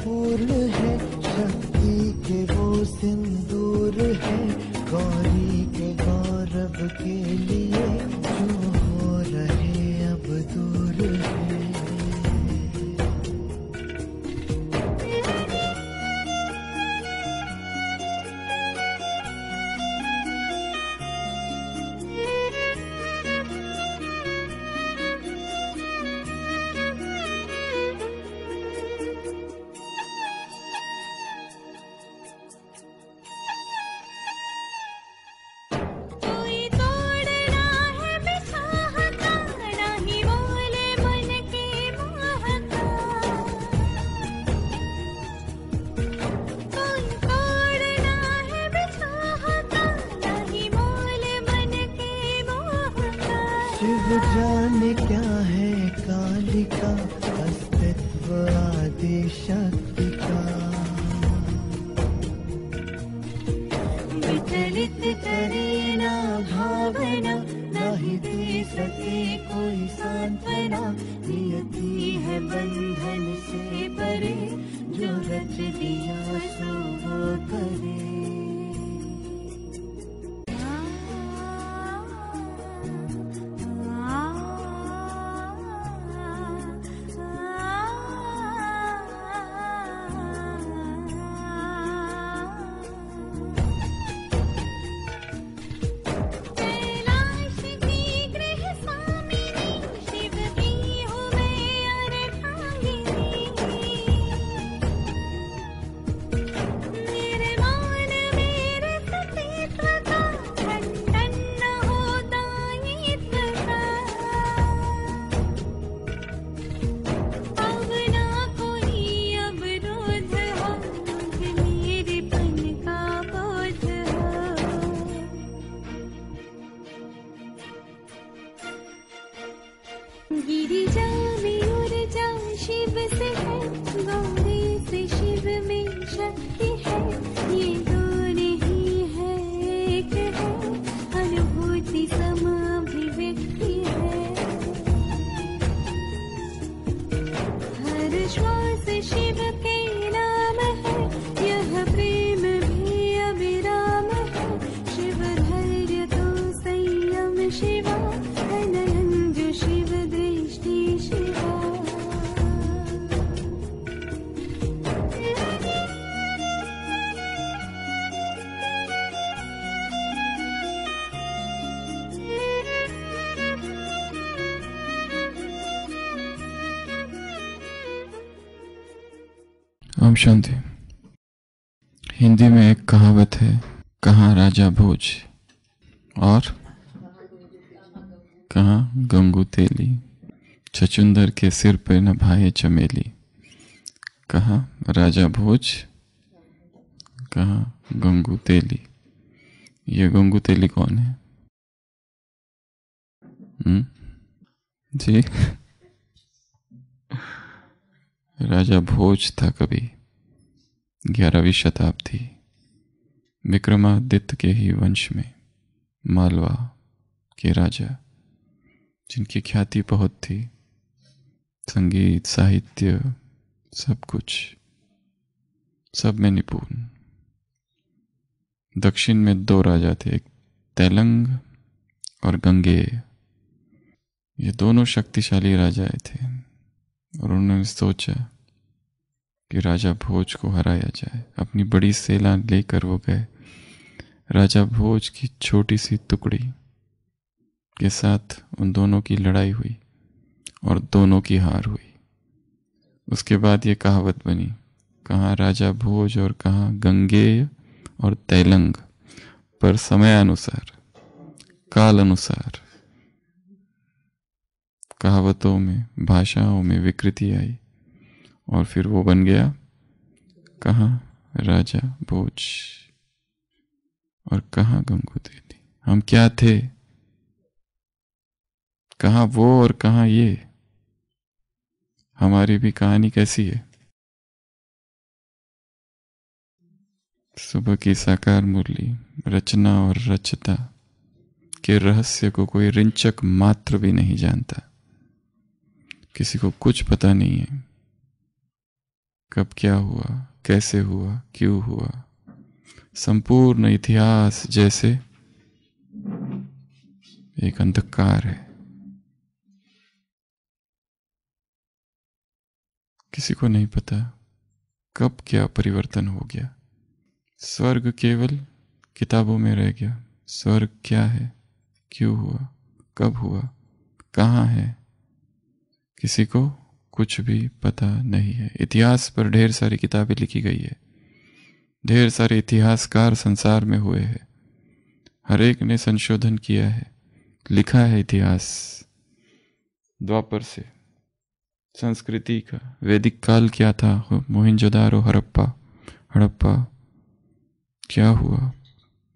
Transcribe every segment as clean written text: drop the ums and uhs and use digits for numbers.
फूल है, शक्ति के वो सिंदूर है, गौरी के गौरव के लिए जो हो रहे अब दूर है। शिव जाने क्या है कालिका, अस्तित्व आदि शक्ति का। विचलित करे ना भावना, नहीं दे सके कोई सांत्वना, नियति है बंधन से परे, जो रच दिया सो वो करे। गिरिजा में ऊर्जा शिव से है, गौरी से शिव में शक्ति है, ये दो नहीं है एक है, अनुभूति समाभिव्यक्ति है। हर श्वास शिव के नाम है, यह प्रेम भी अविराम है, शिव धैर्य तो संयम शिवा, शिव दृष्टि शिवा। ओम शांति। हिंदी में एक कहावत है, कहाँ राजा भोज और कहाँ गंगू तेली, छचुंदर के सिर पे न भाए चमेली। कहाँ राजा भोज, कहाँ गंगू तेली। ये गंगू तेली कौन है? जी राजा भोज था कभी 11वीं शताब्दी, विक्रमादित्य के ही वंश में, मालवा के राजा, जिनकी ख्याति बहुत थी, संगीत साहित्य सब कुछ, सब में निपुण। दक्षिण में 2 राजा थे, एक तैलंग और गंगेय। ये दोनों शक्तिशाली राजाएं थे और उन्होंने सोचा कि राजा भोज को हराया जाए। अपनी बड़ी सेना लेकर वो गए। राजा भोज की छोटी सी टुकड़ी के साथ उन दोनों की लड़ाई हुई और दोनों की हार हुई। उसके बाद ये कहावत बनी, कहाँ राजा भोज और कहाँ गंगेय और तैलंग, पर समय अनुसार, काल अनुसार कहावतों में, भाषाओं में विकृति आई और फिर वो बन गया कहाँ राजा भोज और कहाँ गंगू तेली। हम क्या थे? कहाँ वो और कहाँ ये? हमारी भी कहानी कैसी है? सुबह की साकार मुरली, रचना और रचता के रहस्य को कोई रिंचक मात्र भी नहीं जानता। किसी को कुछ पता नहीं है कब क्या हुआ, कैसे हुआ, क्यों हुआ, संपूर्ण इतिहास जैसे एक अंधकार है। किसी को नहीं पता कब क्या परिवर्तन हो गया। स्वर्ग केवल किताबों में रह गया। स्वर्ग क्या है, क्यों हुआ, कब हुआ, कहाँ है, किसी को कुछ भी पता नहीं है। इतिहास पर ढेर सारी किताबें लिखी गई है, ढेर सारे इतिहासकार संसार में हुए हैं, हर एक ने संशोधन किया है, लिखा है इतिहास। द्वापर से संस्कृति का, वैदिक काल क्या था, मोहनजोदारो, हड़प्पा क्या हुआ,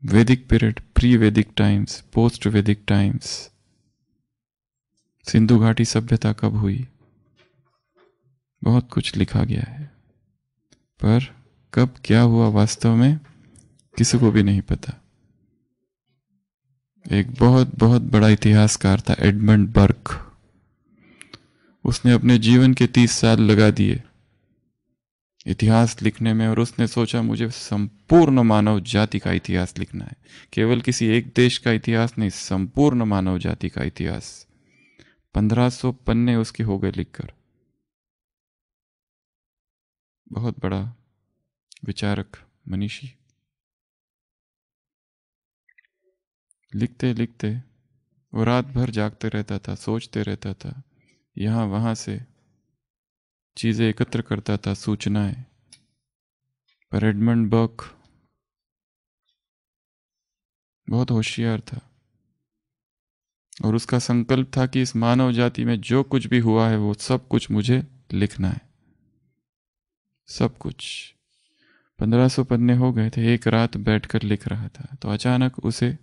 वैदिक पीरियड, प्री वैदिक टाइम्स, पोस्ट वैदिक टाइम्स, सिंधु घाटी सभ्यता कब हुई, बहुत कुछ लिखा गया है। पर कब क्या हुआ वास्तव में किसी को भी नहीं पता। एक बहुत बहुत बड़ा इतिहासकार था एडमंड बर्क। उसने अपने जीवन के 30 साल लगा दिए इतिहास लिखने में, और उसने सोचा मुझे संपूर्ण मानव जाति का इतिहास लिखना है। केवल किसी एक देश का इतिहास नहीं, संपूर्ण मानव जाति का इतिहास। 1500 पन्ने उसके हो गए लिखकर। बहुत बड़ा विचारक, मनीषी। लिखते लिखते वो रात भर जागते रहता था, सोचते रहता था, यहां वहां से चीजें एकत्र करता था, सूचनाएं। पर एडमंड बर्क बहुत होशियार था, और उसका संकल्प था कि इस मानव जाति में जो कुछ भी हुआ है वो सब कुछ मुझे लिखना है, सब कुछ। 1500 पन्ने हो गए थे। एक रात बैठकर लिख रहा था तो अचानक उसे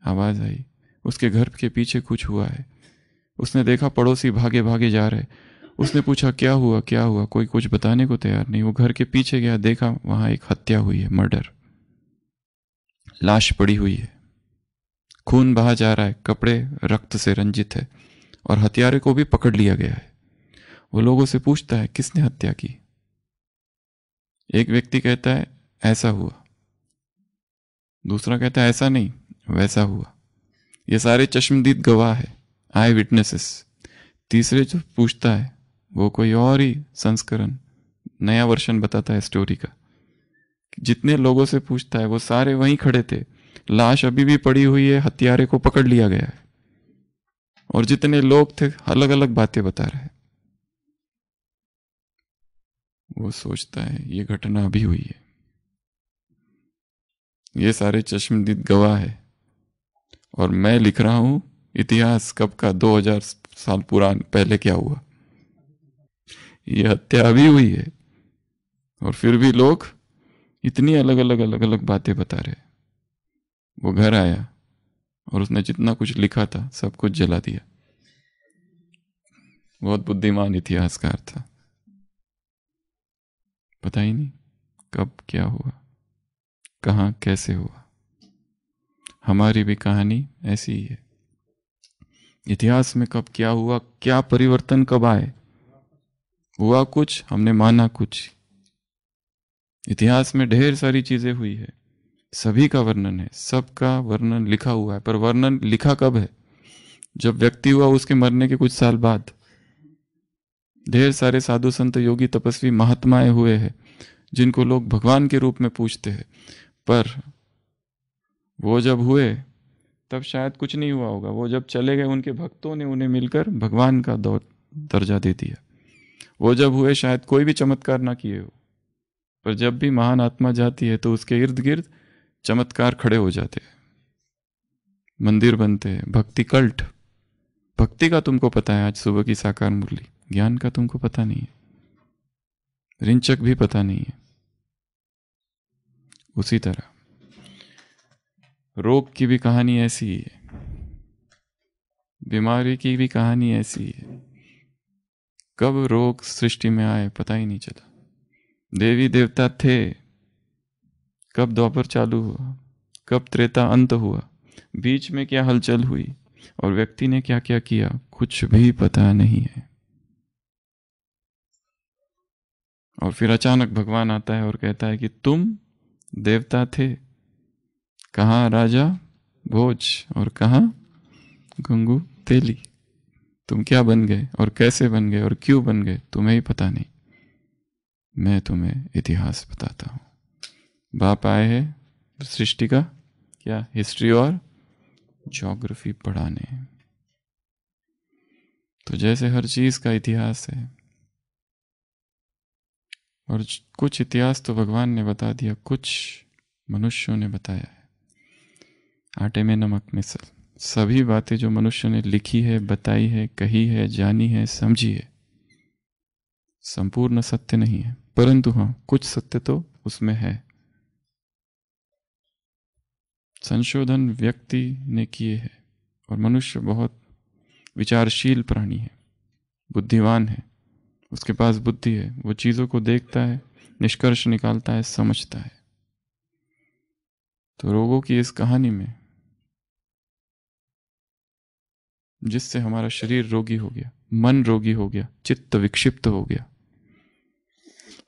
आवाज आई, उसके घर के पीछे कुछ हुआ है। उसने देखा पड़ोसी भागे भागे जा रहे। उसने पूछा क्या हुआ, क्या हुआ, कोई कुछ बताने को तैयार नहीं। वो घर के पीछे गया, देखा वहां एक हत्या हुई है, मर्डर, लाश पड़ी हुई है, खून बहा जा रहा है, कपड़े रक्त से रंजित है, और हत्यारे को भी पकड़ लिया गया है। वो लोगों से पूछता है किसने हत्या की। एक व्यक्ति कहता है ऐसा हुआ, दूसरा कहता है ऐसा नहीं वैसा हुआ। ये सारे चश्मदीद गवाह है, आई विटनेसेस। तीसरे जो पूछता है वो कोई और ही संस्करण, नया वर्षन बताता है स्टोरी का। जितने लोगों से पूछता है वो सारे वहीं खड़े थे, लाश अभी भी पड़ी हुई है, हत्यारे को पकड़ लिया गया है, और जितने लोग थे अलग अलग बातें बता रहे हैं। वो सोचता है ये घटना अभी हुई है, ये सारे चश्मदीद गवाह है, और मैं लिख रहा हूं इतिहास कब का, 2000 साल पुराना पहले क्या हुआ। ये हत्या अभी हुई है, और फिर भी लोग इतनी अलग अलग बातें बता रहे। वो घर आया और उसने जितना कुछ लिखा था सब कुछ जला दिया। बहुत बुद्धिमान इतिहासकार था। पता ही नहीं कब क्या हुआ, कहां कैसे हुआ। हमारी भी कहानी ऐसी ही है। इतिहास में कब क्या हुआ, क्या परिवर्तन कब आए, हुआ कुछ, हमने माना कुछ। इतिहास में ढेर सारी चीजें हुई है, सभी का वर्णन है, सबका वर्णन लिखा हुआ है। पर वर्णन लिखा कब है, जब व्यक्ति हुआ उसके मरने के कुछ साल बाद। ढेर सारे साधु संत योगी तपस्वी महात्माएं हुए हैं जिनको लोग भगवान के रूप में पूजते हैं, पर वो जब हुए तब शायद कुछ नहीं हुआ होगा। वो जब चले गए उनके भक्तों ने उन्हें मिलकर भगवान का दर्जा दे दिया। वो जब हुए शायद कोई भी चमत्कार ना किए हो, पर जब भी महान आत्मा जाती है तो उसके इर्द गिर्द चमत्कार खड़े हो जाते हैं, मंदिर बनते हैं। भक्ति कल्ट, भक्ति का तुमको पता है आज सुबह की साकार मुरली, ज्ञान का तुमको पता नहीं है, रिंचक भी पता नहीं है। उसी तरह रोग की भी कहानी ऐसी ही है, बीमारी की भी कहानी ऐसी है। कब रोग सृष्टि में आए पता ही नहीं चला। देवी देवता थे, कब द्वापर चालू हुआ, कब त्रेता अंत हुआ, बीच में क्या हलचल हुई, और व्यक्ति ने क्या क्या किया, कुछ भी पता नहीं है। और फिर अचानक भगवान आता है और कहता है कि तुम देवता थे, कहाँ राजा भोज और कहाँ गंगू तेली, तुम क्या बन गए और कैसे बन गए और क्यों बन गए तुम्हें ही पता नहीं, मैं तुम्हें इतिहास बताता हूँ। बाप आए हैं सृष्टि का क्या हिस्ट्री और ज्योग्राफी पढ़ाने। तो जैसे हर चीज का इतिहास है, और कुछ इतिहास तो भगवान ने बता दिया, कुछ मनुष्यों ने बताया है। आटे में नमक मिसल, सभी बातें जो मनुष्य ने लिखी है, बताई है, कही है, जानी है, समझी है, संपूर्ण सत्य नहीं है, परंतु हाँ कुछ सत्य तो उसमें है। संशोधन व्यक्ति ने किए हैं, और मनुष्य बहुत विचारशील प्राणी है, बुद्धिमान है, उसके पास बुद्धि है, वो चीजों को देखता है, निष्कर्ष निकालता है, समझता है। तो रोगों की इस कहानी में जिससे हमारा शरीर रोगी हो गया, मन रोगी हो गया, चित्त विक्षिप्त हो गया,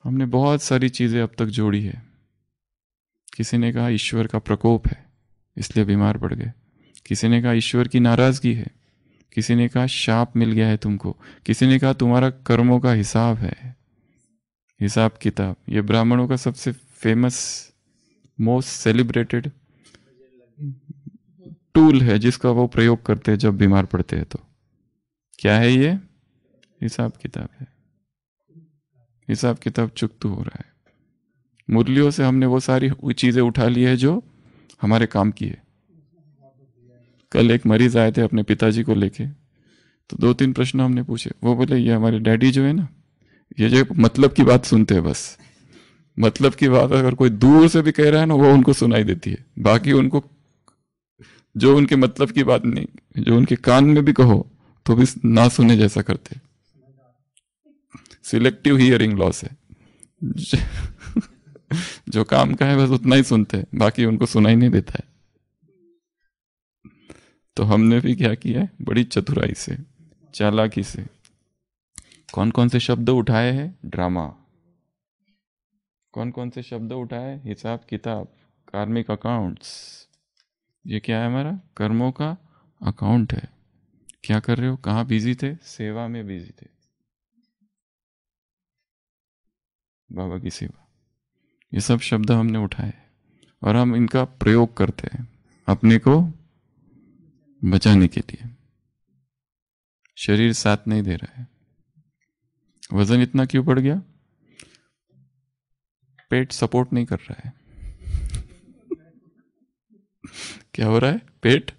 हमने बहुत सारी चीजें अब तक जोड़ी है। किसी ने कहा ईश्वर का प्रकोप है इसलिए बीमार पड़ गए, किसी ने कहा ईश्वर की नाराजगी है, किसी ने कहा शाप मिल गया है तुमको, किसी ने कहा तुम्हारा कर्मों का हिसाब है, हिसाब किताब। ये ब्राह्मणों का सबसे फेमस मोस्ट सेलिब्रेटेड टूल है जिसका वो प्रयोग करते हैं जब बीमार पड़ते हैं। तो क्या है ये? हिसाब किताब है। हिसाब किताब चुकतू हो रहा है। मुरलियों से हमने वो सारी चीजें उठा ली है जो हमारे काम की है। कल एक मरीज आए थे अपने पिताजी को लेके, तो 2-3 प्रश्न हमने पूछे। वो बोले ये हमारे डैडी जो है ना, ये जो मतलब की बात सुनते हैं, बस मतलब की बात अगर कोई दूर से भी कह रहा है ना वो उनको सुनाई देती है, बाकी उनको जो उनके मतलब की बात नहीं, जो उनके कान में भी कहो तो भी ना सुने जैसा करते। सिलेक्टिव हियरिंग लॉस है। जो काम का है बस उतना ही सुनते हैं, बाकी उनको सुनाई नहीं देता है। तो हमने भी क्या किया है, बड़ी चतुराई से, चालाकी से कौन कौन से शब्द उठाए हैं? ड्रामा। कौन कौन से शब्द उठाए? हिसाब किताब, कार्मिक अकाउंट्स। ये क्या है? हमारा कर्मों का अकाउंट है। क्या कर रहे हो? कहाँ बिजी थे? सेवा में बिजी थे, बाबा की सेवा। ये सब शब्द हमने उठाए और हम इनका प्रयोग करते हैं अपने को बचाने के लिए। शरीर साथ नहीं दे रहा है। वजन इतना क्यों बढ़ गया? पेट सपोर्ट नहीं कर रहा है। क्या हो रहा है? पेट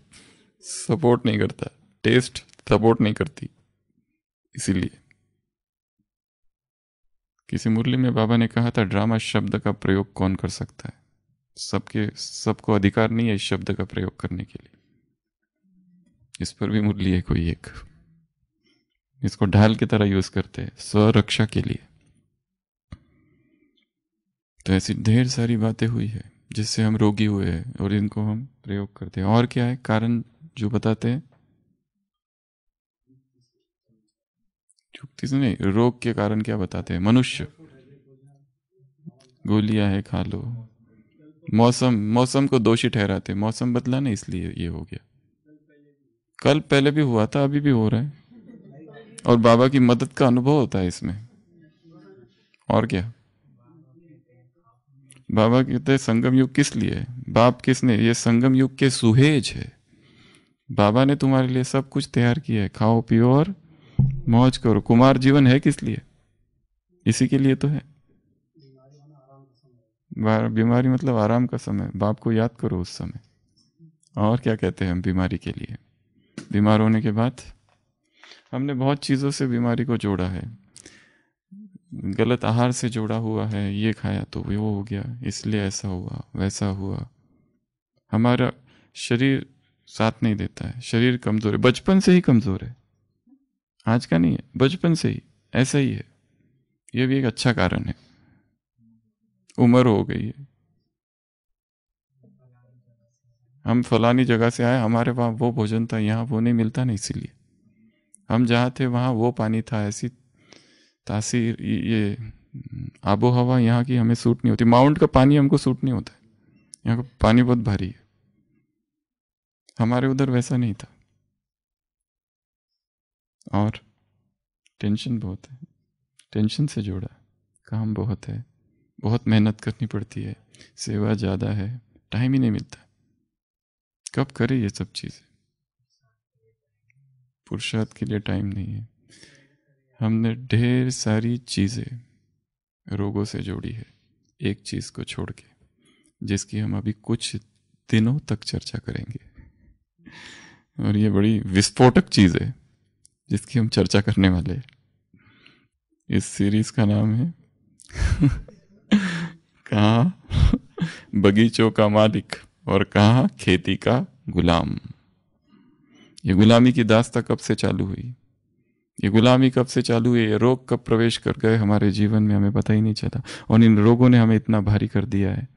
सपोर्ट नहीं करता, टेस्ट सपोर्ट नहीं करती। इसीलिए किसी मुरली में बाबा ने कहा था, ड्रामा शब्द का प्रयोग कौन कर सकता है? सबको अधिकार नहीं है इस शब्द का प्रयोग करने के लिए। इस पर भी मुरली है कोई एक, इसको ढाल की तरह यूज करते हैं स्वरक्षा के लिए। तो ऐसी ढेर सारी बातें हुई है जिससे हम रोगी हुए हैं और इनको हम प्रयोग करते हैं। और क्या है कारण जो बताते हैं? युक्ति से नहीं, रोग के कारण क्या बताते हैं? मनुष्य गोलियां है खा लो, मौसम को दोषी ठहराते, मौसम बदला ना इसलिए ये हो गया। कल पहले भी हुआ था, अभी भी हो रहा है, और बाबा की मदद का अनुभव होता है इसमें। और क्या? बाबा कहते हैं संगम युग किस लिए है? बाप किसने? ये संगम युग के सुहेज है। बाबा ने तुम्हारे लिए सब कुछ तैयार किया है, खाओ पियो और मौज करो। कुमार जीवन है किस लिए? इसी के लिए तो है। बीमारी मतलब आराम का समय, बाप को याद करो उस समय। और क्या कहते हैं हम बीमारी के लिए? बीमार होने के बाद हमने बहुत चीज़ों से बीमारी को जोड़ा है। गलत आहार से जोड़ा हुआ है, ये खाया तो वो हो गया, इसलिए ऐसा हुआ वैसा हुआ। हमारा शरीर साथ नहीं देता है, शरीर कमज़ोर है, बचपन से ही कमज़ोर है, आज का नहीं है, बचपन से ही ऐसा ही है। ये भी एक अच्छा कारण है। उम्र हो गई है, हम फलानी जगह से आए, हमारे वहाँ वो भोजन था, यहाँ वो नहीं मिलता ना, इसीलिए हम जहाँ थे वहाँ वो पानी था, ऐसी तासीर ये आबो हवा यहाँ की हमें सूट नहीं होती, माउंट का पानी हमको सूट नहीं होता है, यहाँ का पानी बहुत भारी है, हमारे उधर वैसा नहीं था। और टेंशन बहुत है, टेंशन से जोड़ा है, काम बहुत है, बहुत मेहनत करनी पड़ती है, सेवा ज़्यादा है, टाइम ही नहीं मिलता। कब करे ये सब चीज़ें, पुरुषार्थ के लिए टाइम नहीं है। हमने ढेर सारी चीज़ें रोगों से जोड़ी है, एक चीज़ को छोड़ के, जिसकी हम अभी कुछ दिनों तक चर्चा करेंगे। और ये बड़ी विस्फोटक चीज़ है जिसकी हम चर्चा करने वाले हैं। इस सीरीज का नाम है कहाँ बगीचों का मालिक और कहाँ खेती का गुलाम। ये गुलामी की दास्तां कब से चालू हुई, ये गुलामी कब से चालू हुई, ये रोग कब प्रवेश कर गए हमारे जीवन में, हमें पता ही नहीं चला। और इन रोगों ने हमें इतना भारी कर दिया है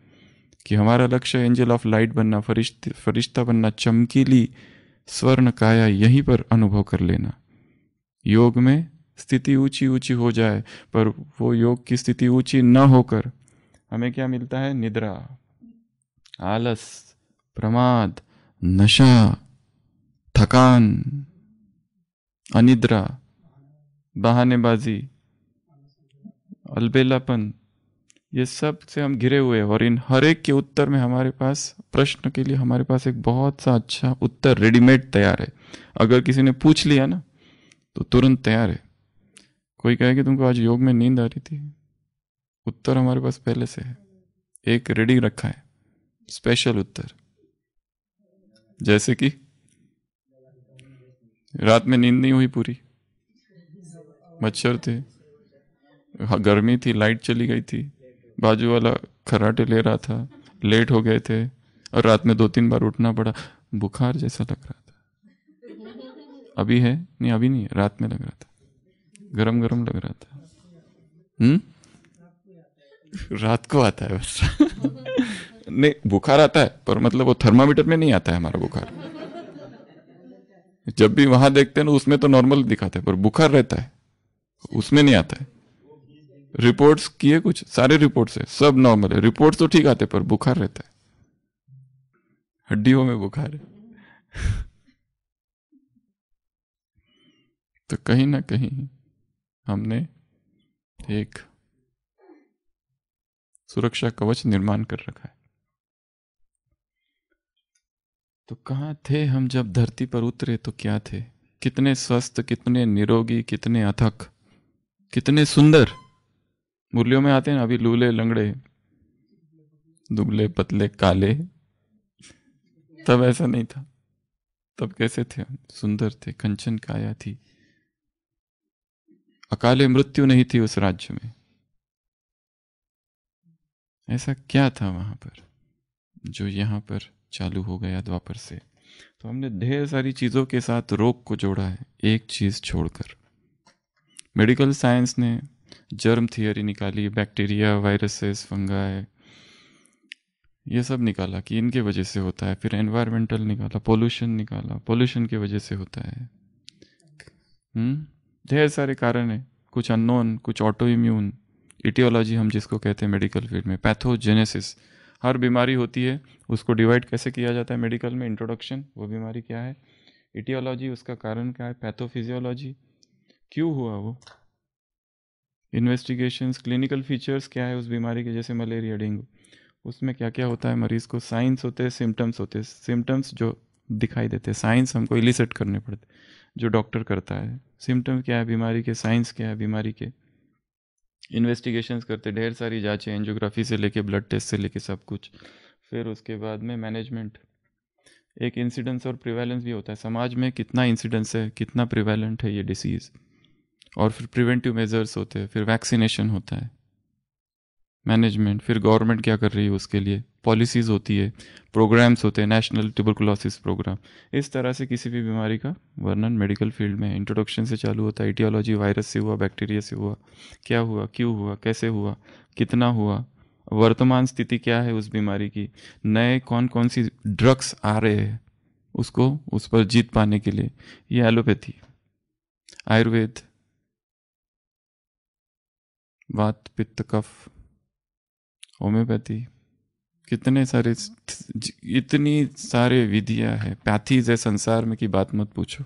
कि हमारा लक्ष्य एंजल ऑफ लाइट बनना, फरिश्ता बनना, चमकीली स्वर्ण काया यहीं पर अनुभव कर लेना। योग में स्थिति ऊंची ऊंची हो जाए, पर वो योग की स्थिति ऊंची न होकर हमें क्या मिलता है? निद्रा, आलस, प्रमाद, नशा, थकान, अनिद्रा, बहानेबाजी, अलबेलापन, ये सब से हम घिरे हुए हैं। और इन हर एक के उत्तर में हमारे पास, प्रश्न के लिए हमारे पास एक बहुत सा अच्छा उत्तर रेडीमेड तैयार है। अगर किसी ने पूछ लिया ना तो तुरंत तैयार है। कोई कहे कि तुमको आज योग में नींद आ रही थी, उत्तर हमारे पास पहले से है, एक रेडी रखा है, स्पेशल उत्तर। जैसे कि रात में नींद नहीं हुई पूरी, मच्छर थे, गर्मी थी, लाइट चली गई थी, बाजू वाला खर्राटे ले रहा था, लेट हो गए थे और रात में 2-3 बार उठना पड़ा, बुखार जैसा लग रहा था। अभी है नहीं, अभी नहीं है, रात में लग रहा था, गरम गरम लग रहा था। रात को आता है बस नहीं, बुखार आता है पर मतलब वो थर्मामीटर में नहीं आता है हमारा बुखार। जब भी वहां देखते हैं ना उसमें तो नॉर्मल दिखाते हैं, पर बुखार रहता है उसमें नहीं आता है। रिपोर्ट्स किए कुछ, सारे रिपोर्ट्स है, सब नॉर्मल है, रिपोर्ट्स तो ठीक आते पर बुखार रहता है, हड्डियों में बुखार है तो कहीं ना कहीं हमने एक सुरक्षा कवच निर्माण कर रखा है। तो कहाँ थे हम जब धरती पर उतरे, तो क्या थे, कितने स्वस्थ, कितने निरोगी, कितने अथक, कितने सुंदर। मुरलियों में आते हैं ना, अभी लूले लंगड़े, दुबले पतले काले, तब ऐसा नहीं था। तब कैसे थे हम? सुंदर थे, कंचन काया थी, अकाले मृत्यु नहीं थी उस राज्य में। ऐसा क्या था वहां पर जो यहाँ पर चालू हो गया द्वापर से? तो हमने ढेर सारी चीजों के साथ रोग को जोड़ा है, एक चीज छोड़कर। मेडिकल साइंस ने जर्म थियरी निकाली, बैक्टीरिया, वायरसेस, फंगाई, ये सब निकाला कि इनके वजह से होता है। फिर एनवायरमेंटल निकाला, पोल्यूशन निकाला, पोल्यूशन की वजह से होता है। ढेर सारे कारण है, कुछ अननोन, कुछ ऑटो इम्यून, इटियोलॉजी हम जिसको कहते हैं मेडिकल फील्ड में, पैथोजेनेसिस। हर बीमारी होती है, उसको डिवाइड कैसे किया जाता है मेडिकल में? इंट्रोडक्शन, वो बीमारी क्या है, इटियोलॉजी, उसका कारण क्या है, पैथोफिजियोलॉजी, क्यों हुआ वो, इन्वेस्टिगेशंस, क्लिनिकल फीचर्स क्या है उस बीमारी के, जैसे मलेरिया, डेंगू, उसमें क्या क्या होता है मरीज को, साइंस होते हैं, सिम्टम्स होते हैं, सिम्टम्स जो दिखाई देते हैं, साइंस हमको इलिसिट करने पड़ते, जो डॉक्टर करता है। सिम्टम क्या है बीमारी के, साइंस क्या है बीमारी के, इन्वेस्टिगेशंस करते, ढेर सारी जांचें, एंजियोग्राफी से लेके ब्लड टेस्ट से लेके सब कुछ। फिर उसके बाद में मैनेजमेंट, एक इंसिडेंस और प्रिवेलेंस भी होता है, समाज में कितना इंसिडेंस है, कितना प्रिवेलेंट है ये डिसीज़। और फिर प्रिवेंटिव मेजर्स होते हैं, फिर वैक्सीनेशन होता है, मैनेजमेंट, फिर गवर्नमेंट क्या कर रही है उसके लिए, पॉलिसीज़ होती है, प्रोग्राम्स होते हैं, नेशनल ट्यूबरकुलोसिस प्रोग्राम। इस तरह से किसी भी बीमारी का वर्णन मेडिकल फील्ड में इंट्रोडक्शन से चालू होता है। इटियोलॉजी, वायरस से हुआ, बैक्टीरिया से हुआ, क्या हुआ, क्यों हुआ, कैसे हुआ, कितना हुआ, वर्तमान स्थिति क्या है उस बीमारी की, नए कौन कौन सी ड्रग्स आ रहे हैं उसको, उस पर जीत पाने के लिए। ये एलोपैथी, आयुर्वेद, वात पित्त कफ, होम्योपैथी, कितने सारे, इतनी सारे विधियां है, पैथीज है संसार में कि बात मत पूछो।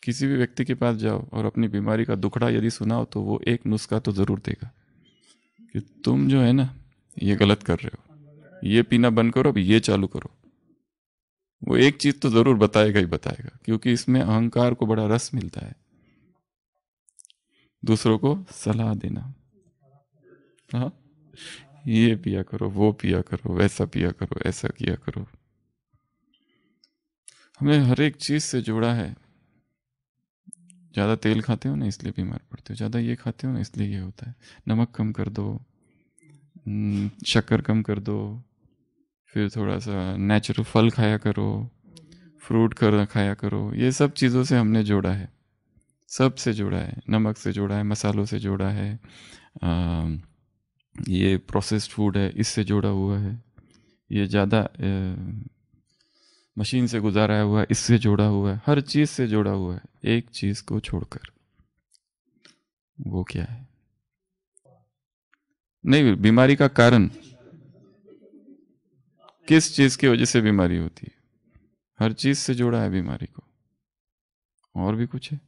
किसी भी व्यक्ति के पास जाओ और अपनी बीमारी का दुखड़ा यदि सुनाओ तो वो एक नुस्खा तो जरूर देगा कि तुम जो है ना ये गलत कर रहे हो, ये पीना बंद करो, अभी ये चालू करो। वो एक चीज तो जरूर बताएगा ही बताएगा, क्योंकि इसमें अहंकार को बड़ा रस मिलता है, दूसरों को सलाह देना। हाँ, ये पिया करो, वो पिया करो, वैसा पिया करो, ऐसा किया करो। हमें हर एक चीज से जोड़ा है। ज़्यादा तेल खाते हो ना इसलिए बीमार पड़ते हो, ज़्यादा ये खाते हो ना इसलिए ये होता है। नमक कम कर दो, शक्कर कम कर दो, फिर थोड़ा सा नेचुरल फल खाया करो, फ्रूट खाया करो। ये सब चीज़ों से हमने जोड़ा है, सब से जोड़ा है, नमक से जोड़ा है, मसालों से जोड़ा है, ये प्रोसेस्ड फूड है इससे जोड़ा हुआ है, ये ज़्यादा मशीन से गुजारा हुआ है इससे जोड़ा हुआ है, हर चीज़ से जोड़ा हुआ है। एक चीज़ को छोड़कर, वो क्या है? नहीं, बीमारी का कारण, किस चीज की वजह से बीमारी होती है? हर चीज से जोड़ा है बीमारी को। और भी कुछ है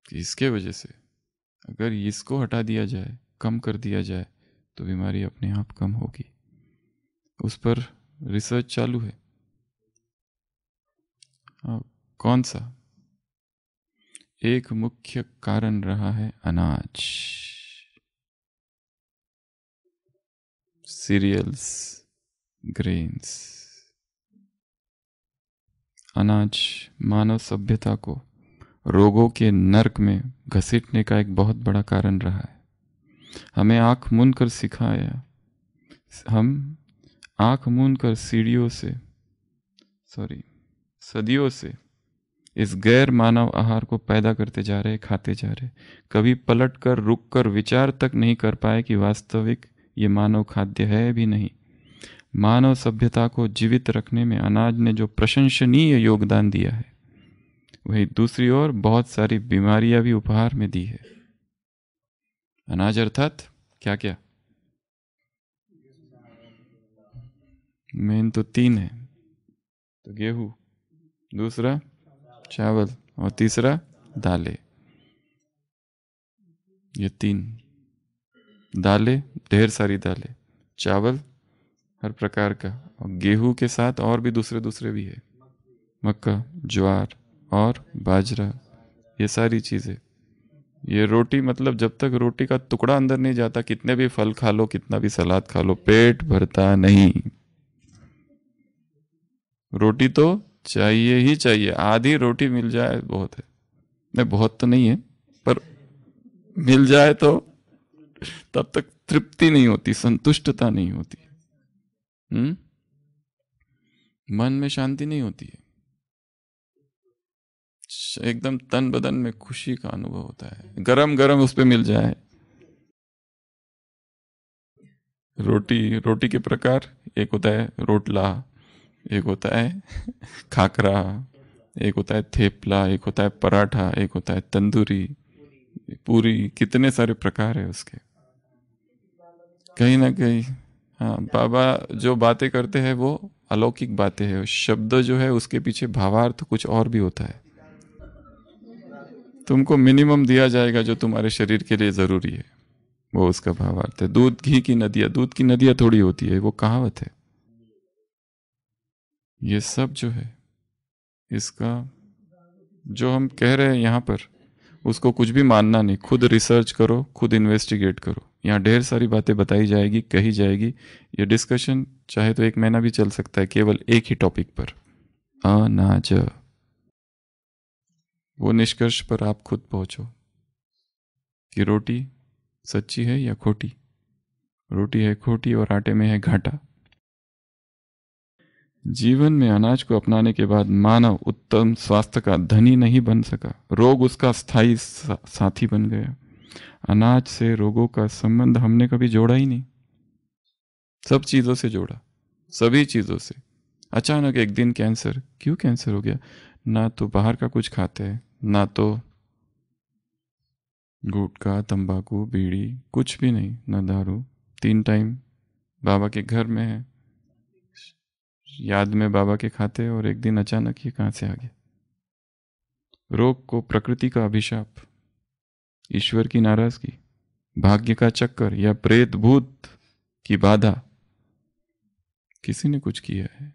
कि इसके वजह से, अगर इसको हटा दिया जाए, कम कर दिया जाए, तो बीमारी अपने आप कम होगी। उस पर रिसर्च चालू है। कौन सा? एक मुख्य कारण रहा है अनाज, सीरियल्स, ग्रेन्स। अनाज मानव सभ्यता को रोगों के नर्क में घसीटने का एक बहुत बड़ा कारण रहा है। हमें आंख मूंद कर सिखाया, हम आंख मूंद कर सदियों से इस गैर मानव आहार को पैदा करते जा रहे, खाते जा रहे। कभी पलट कर, रुक कर विचार तक नहीं कर पाए कि वास्तविक ये मानव खाद्य है भी नहीं। मानव सभ्यता को जीवित रखने में अनाज ने जो प्रशंसनीय योगदान दिया है, वही दूसरी ओर बहुत सारी बीमारियां भी उपहार में दी है। अनाज अर्थात क्या क्या? मेन तो तीन है, तो गेहूं, दूसरा चावल, और तीसरा दालें। ये तीन दालें, ढेर सारी दालें, चावल हर प्रकार का, और गेहूं के साथ और भी दूसरे भी है, मक्का, ज्वार और बाजरा, ये सारी चीजें। ये रोटी, मतलब जब तक रोटी का टुकड़ा अंदर नहीं जाता, कितने भी फल खा लो, कितना भी सलाद खा लो, पेट भरता नहीं। रोटी तो चाहिए ही चाहिए, आधी रोटी मिल जाए बहुत है। नहीं, बहुत तो नहीं है, पर मिल जाए तो तब तक तृप्ति नहीं होती, संतुष्टता नहीं होती। मन में शांति नहीं होती है, एकदम तन बदन में खुशी का अनुभव होता है। गरम गरम उस पे मिल जाए। रोटी के प्रकार, एक होता है रोटला, एक होता है खाकरा, एक होता है थेपला, एक होता है पराठा, एक होता है तंदूरी, पूरी, कितने सारे प्रकार है उसके। कहीं ना कहीं, हाँ, बाबा जो बातें करते हैं वो अलौकिक बातें हैं। शब्द जो है उसके पीछे भावार्थ कुछ और भी होता है। तुमको मिनिमम दिया जाएगा जो तुम्हारे शरीर के लिए जरूरी है, वो उसका भावार्थ है। दूध घी की नदियां, दूध की नदियां थोड़ी होती है, वो कहावत है। ये सब जो है, इसका जो हम कह रहे हैं यहाँ पर, उसको कुछ भी मानना नहीं। खुद रिसर्च करो, खुद इन्वेस्टिगेट करो। यहाँ ढेर सारी बातें बताई जाएगी, कही जाएगी। ये डिस्कशन चाहे तो 1 महीना भी चल सकता है, केवल एक ही टॉपिक पर, अनाज। वो निष्कर्ष पर आप खुद पहुंचो कि रोटी सच्ची है या खोटी। रोटी है खोटी और आटे में है घाटा। जीवन में अनाज को अपनाने के बाद मानव उत्तम स्वास्थ्य का धनी नहीं बन सका, रोग उसका स्थायी साथी बन गया। अनाज से रोगों का संबंध हमने कभी जोड़ा ही नहीं। सब चीजों से जोड़ा, सभी चीजों से। अचानक एक दिन कैंसर, क्यों कैंसर हो गया? ना तो बाहर का कुछ खाते हैं, ना तो गुटखा, तंबाकू, बीड़ी कुछ भी नहीं, न दारू। 3 टाइम बाबा के घर में है, याद में बाबा के खाते, और एक दिन अचानक ये कहाँ से आ गया। रोग को प्रकृति का अभिशाप, ईश्वर की नाराजगी, भाग्य का चक्कर, या प्रेत भूत की बाधा। किसी ने कुछ किया है।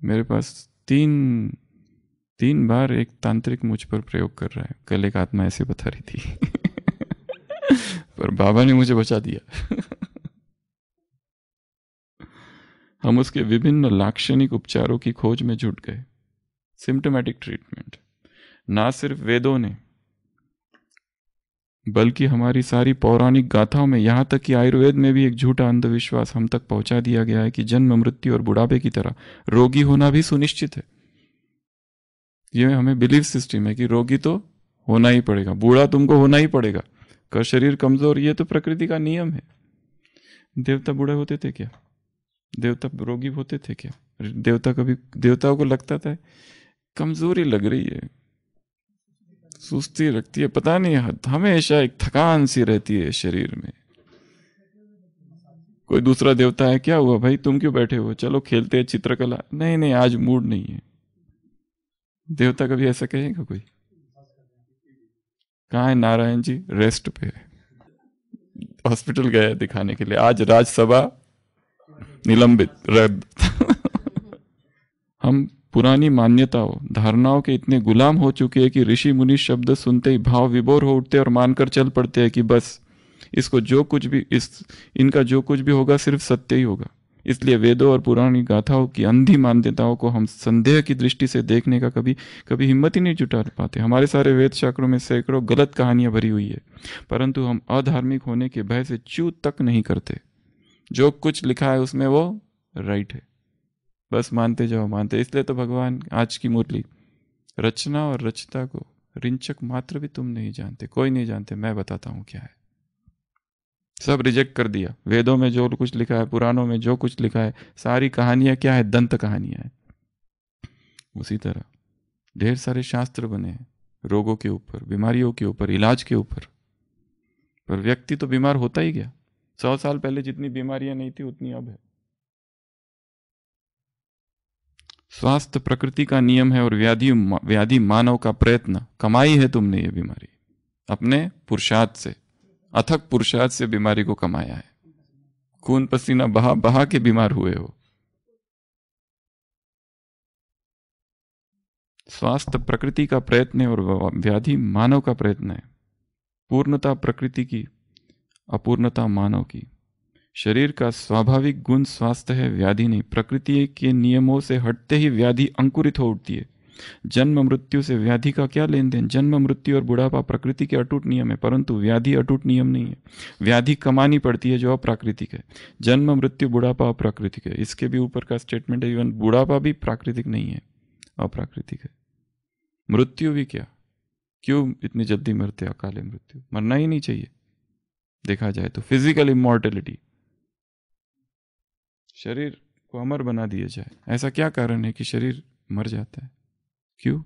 मेरे पास तीन बार एक तांत्रिक मुझ पर प्रयोग कर रहा है। कल एक आत्मा ऐसे बता रही थी पर बाबा ने मुझे बचा दिया हम उसके विभिन्न लाक्षणिक उपचारों की खोज में जुट गए। सिम्टोमेटिक ट्रीटमेंट ना सिर्फ वेदों ने, बल्कि हमारी सारी पौराणिक गाथाओं में, यहाँ तक कि आयुर्वेद में भी एक झूठा अंधविश्वास हम तक पहुंचा दिया गया है कि जन्म, मृत्यु और बुढ़ापे की तरह रोगी होना भी सुनिश्चित है। ये हमें बिलीफ सिस्टम है कि रोगी तो होना ही पड़ेगा, बूढ़ा तुमको होना ही पड़ेगा, का शरीर कमजोर, ये तो प्रकृति का नियम है। देवता बूढ़े होते थे क्या? देवता रोगी होते थे क्या? देवताओं को लगता था कमजोरी लग रही है, सुस्ती लगती है, पता नहीं, हमेशा एक थकान सी रहती है शरीर में। कोई दूसरा देवता है, क्या हुआ भाई तुम क्यों बैठे हो, चलो खेलते हैं चित्रकला, नहीं नहीं आज मूड नहीं है। देवता कभी ऐसा कहेगा कोई? कहाँ है नारायण जी? रेस्ट पे है, हॉस्पिटल गए दिखाने के लिए, आज राज्यसभा निलंबित, रद्द हम पुरानी मान्यताओं, धारणाओं के इतने गुलाम हो चुके हैं कि ऋषि मुनि शब्द सुनते ही भाव विभोर हो उठते और मानकर चल पड़ते हैं कि बस इसको जो कुछ भी, इनका जो कुछ भी होगा सिर्फ सत्य ही होगा। इसलिए वेदों और पुरानी गाथाओं की अंधी मान्यताओं को हम संदेह की दृष्टि से देखने का कभी हिम्मत ही नहीं जुटा पाते। हमारे सारे वेद शास्त्रों में सैकड़ों गलत कहानियां भरी हुई है, परंतु हम अधार्मिक होने के भय से च्यूत तक नहीं करते। जो कुछ लिखा है उसमें वो राइट है, बस मानते जाओ, मानते। इसलिए तो भगवान आज की मुरली, रचना और रचता को रिंचक मात्र भी तुम नहीं जानते, कोई नहीं जानते, मैं बताता हूं क्या है। सब रिजेक्ट कर दिया। वेदों में जो कुछ लिखा है, पुराणों में जो कुछ लिखा है, सारी कहानियां क्या है? दंत कहानियां है। उसी तरह ढेर सारे शास्त्र बने हैं रोगों के ऊपर, बीमारियों के ऊपर, इलाज के ऊपर, पर व्यक्ति तो बीमार होता ही गया। 100 साल पहले जितनी बीमारियां नहीं थी उतनी अब है। स्वास्थ्य प्रकृति का नियम है और व्याधि मानव का प्रयत्न। कमाई है तुमने ये बीमारी, अपने पुरुषार्थ से, अथक पुरुषार्थ से बीमारी को कमाया है। खून पसीना बहा बहा के बीमार हुए हो। स्वास्थ्य प्रकृति का प्रयत्न है और व्याधि मानव का प्रयत्न है। पूर्णता प्रकृति की, अपूर्णता मानव की। शरीर का स्वाभाविक गुण स्वास्थ्य है, व्याधि नहीं। प्रकृति के नियमों से हटते ही व्याधि अंकुरित हो उठती है। जन्म मृत्यु से व्याधि का क्या लेन देन? जन्म मृत्यु और बुढ़ापा प्रकृति के अटूट नियम है, परंतु व्याधि अटूट नियम नहीं है। व्याधि कमानी पड़ती है जो अप्राकृतिक है। जन्म मृत्यु बुढ़ापा अप्राकृतिक है। इसके भी ऊपर का स्टेटमेंट है, इवन बुढ़ापा भी प्राकृतिक नहीं है, अप्राकृतिक है। मृत्यु भी क्या, क्यों इतनी जल्दी मरते? अकाले मृत्यु, मरना ही नहीं चाहिए देखा जाए तो। फिजिकल इमॉर्टेलिटी, शरीर को अमर बना दिया जाए, ऐसा क्या कारण है कि शरीर मर जाता है? क्यों?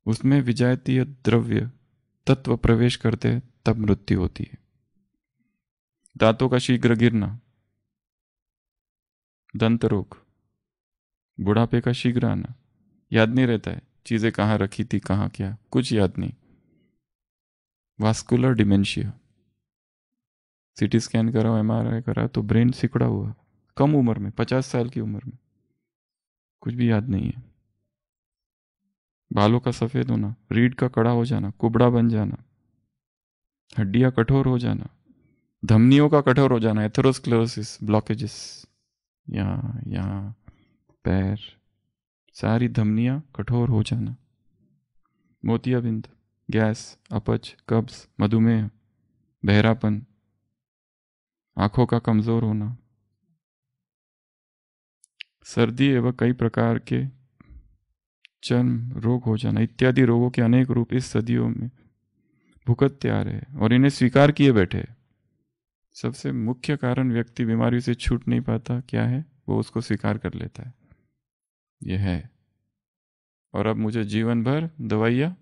उसमें विजातीय द्रव्य तत्व प्रवेश करते हैं, तब मृत्यु होती है। दांतों का शीघ्र गिरना, दंत रोग, बुढ़ापे का शीघ्र आना, याद नहीं रहता है चीजें कहाँ रखी थी, कहाँ क्या, कुछ याद नहीं। वास्कुलर डिमेंशिया, सीटी स्कैन कराओ, एमआरआई करा तो ब्रेन सिकुड़ा हुआ, कम उम्र में, 50 साल की उम्र में, कुछ भी याद नहीं है। बालों का सफेद होना, रीढ़ का कड़ा हो जाना, कुबड़ा बन जाना, हड्डियां कठोर हो जाना, धमनियों का कठोर हो जाना, एथेरोस्क्लेरोसिस, ब्लॉकेजेस, यहाँ पैर, सारी धमनियां कठोर हो जाना, मोतियाबिंद, गैस, अपच, कब्ज, मधुमेह, बहरापन, आंखों का कमजोर होना, सर्दी एवं कई प्रकार के चर्म रोग हो जाना, इत्यादि रोगों के अनेक रूप इस सदियों में भुगतते आ रहे हैं और इन्हें स्वीकार किए बैठे। सबसे मुख्य कारण व्यक्ति बीमारी से छूट नहीं पाता क्या है? वो उसको स्वीकार कर लेता है, यह है, और अब मुझे जीवन भर दवाइयाँ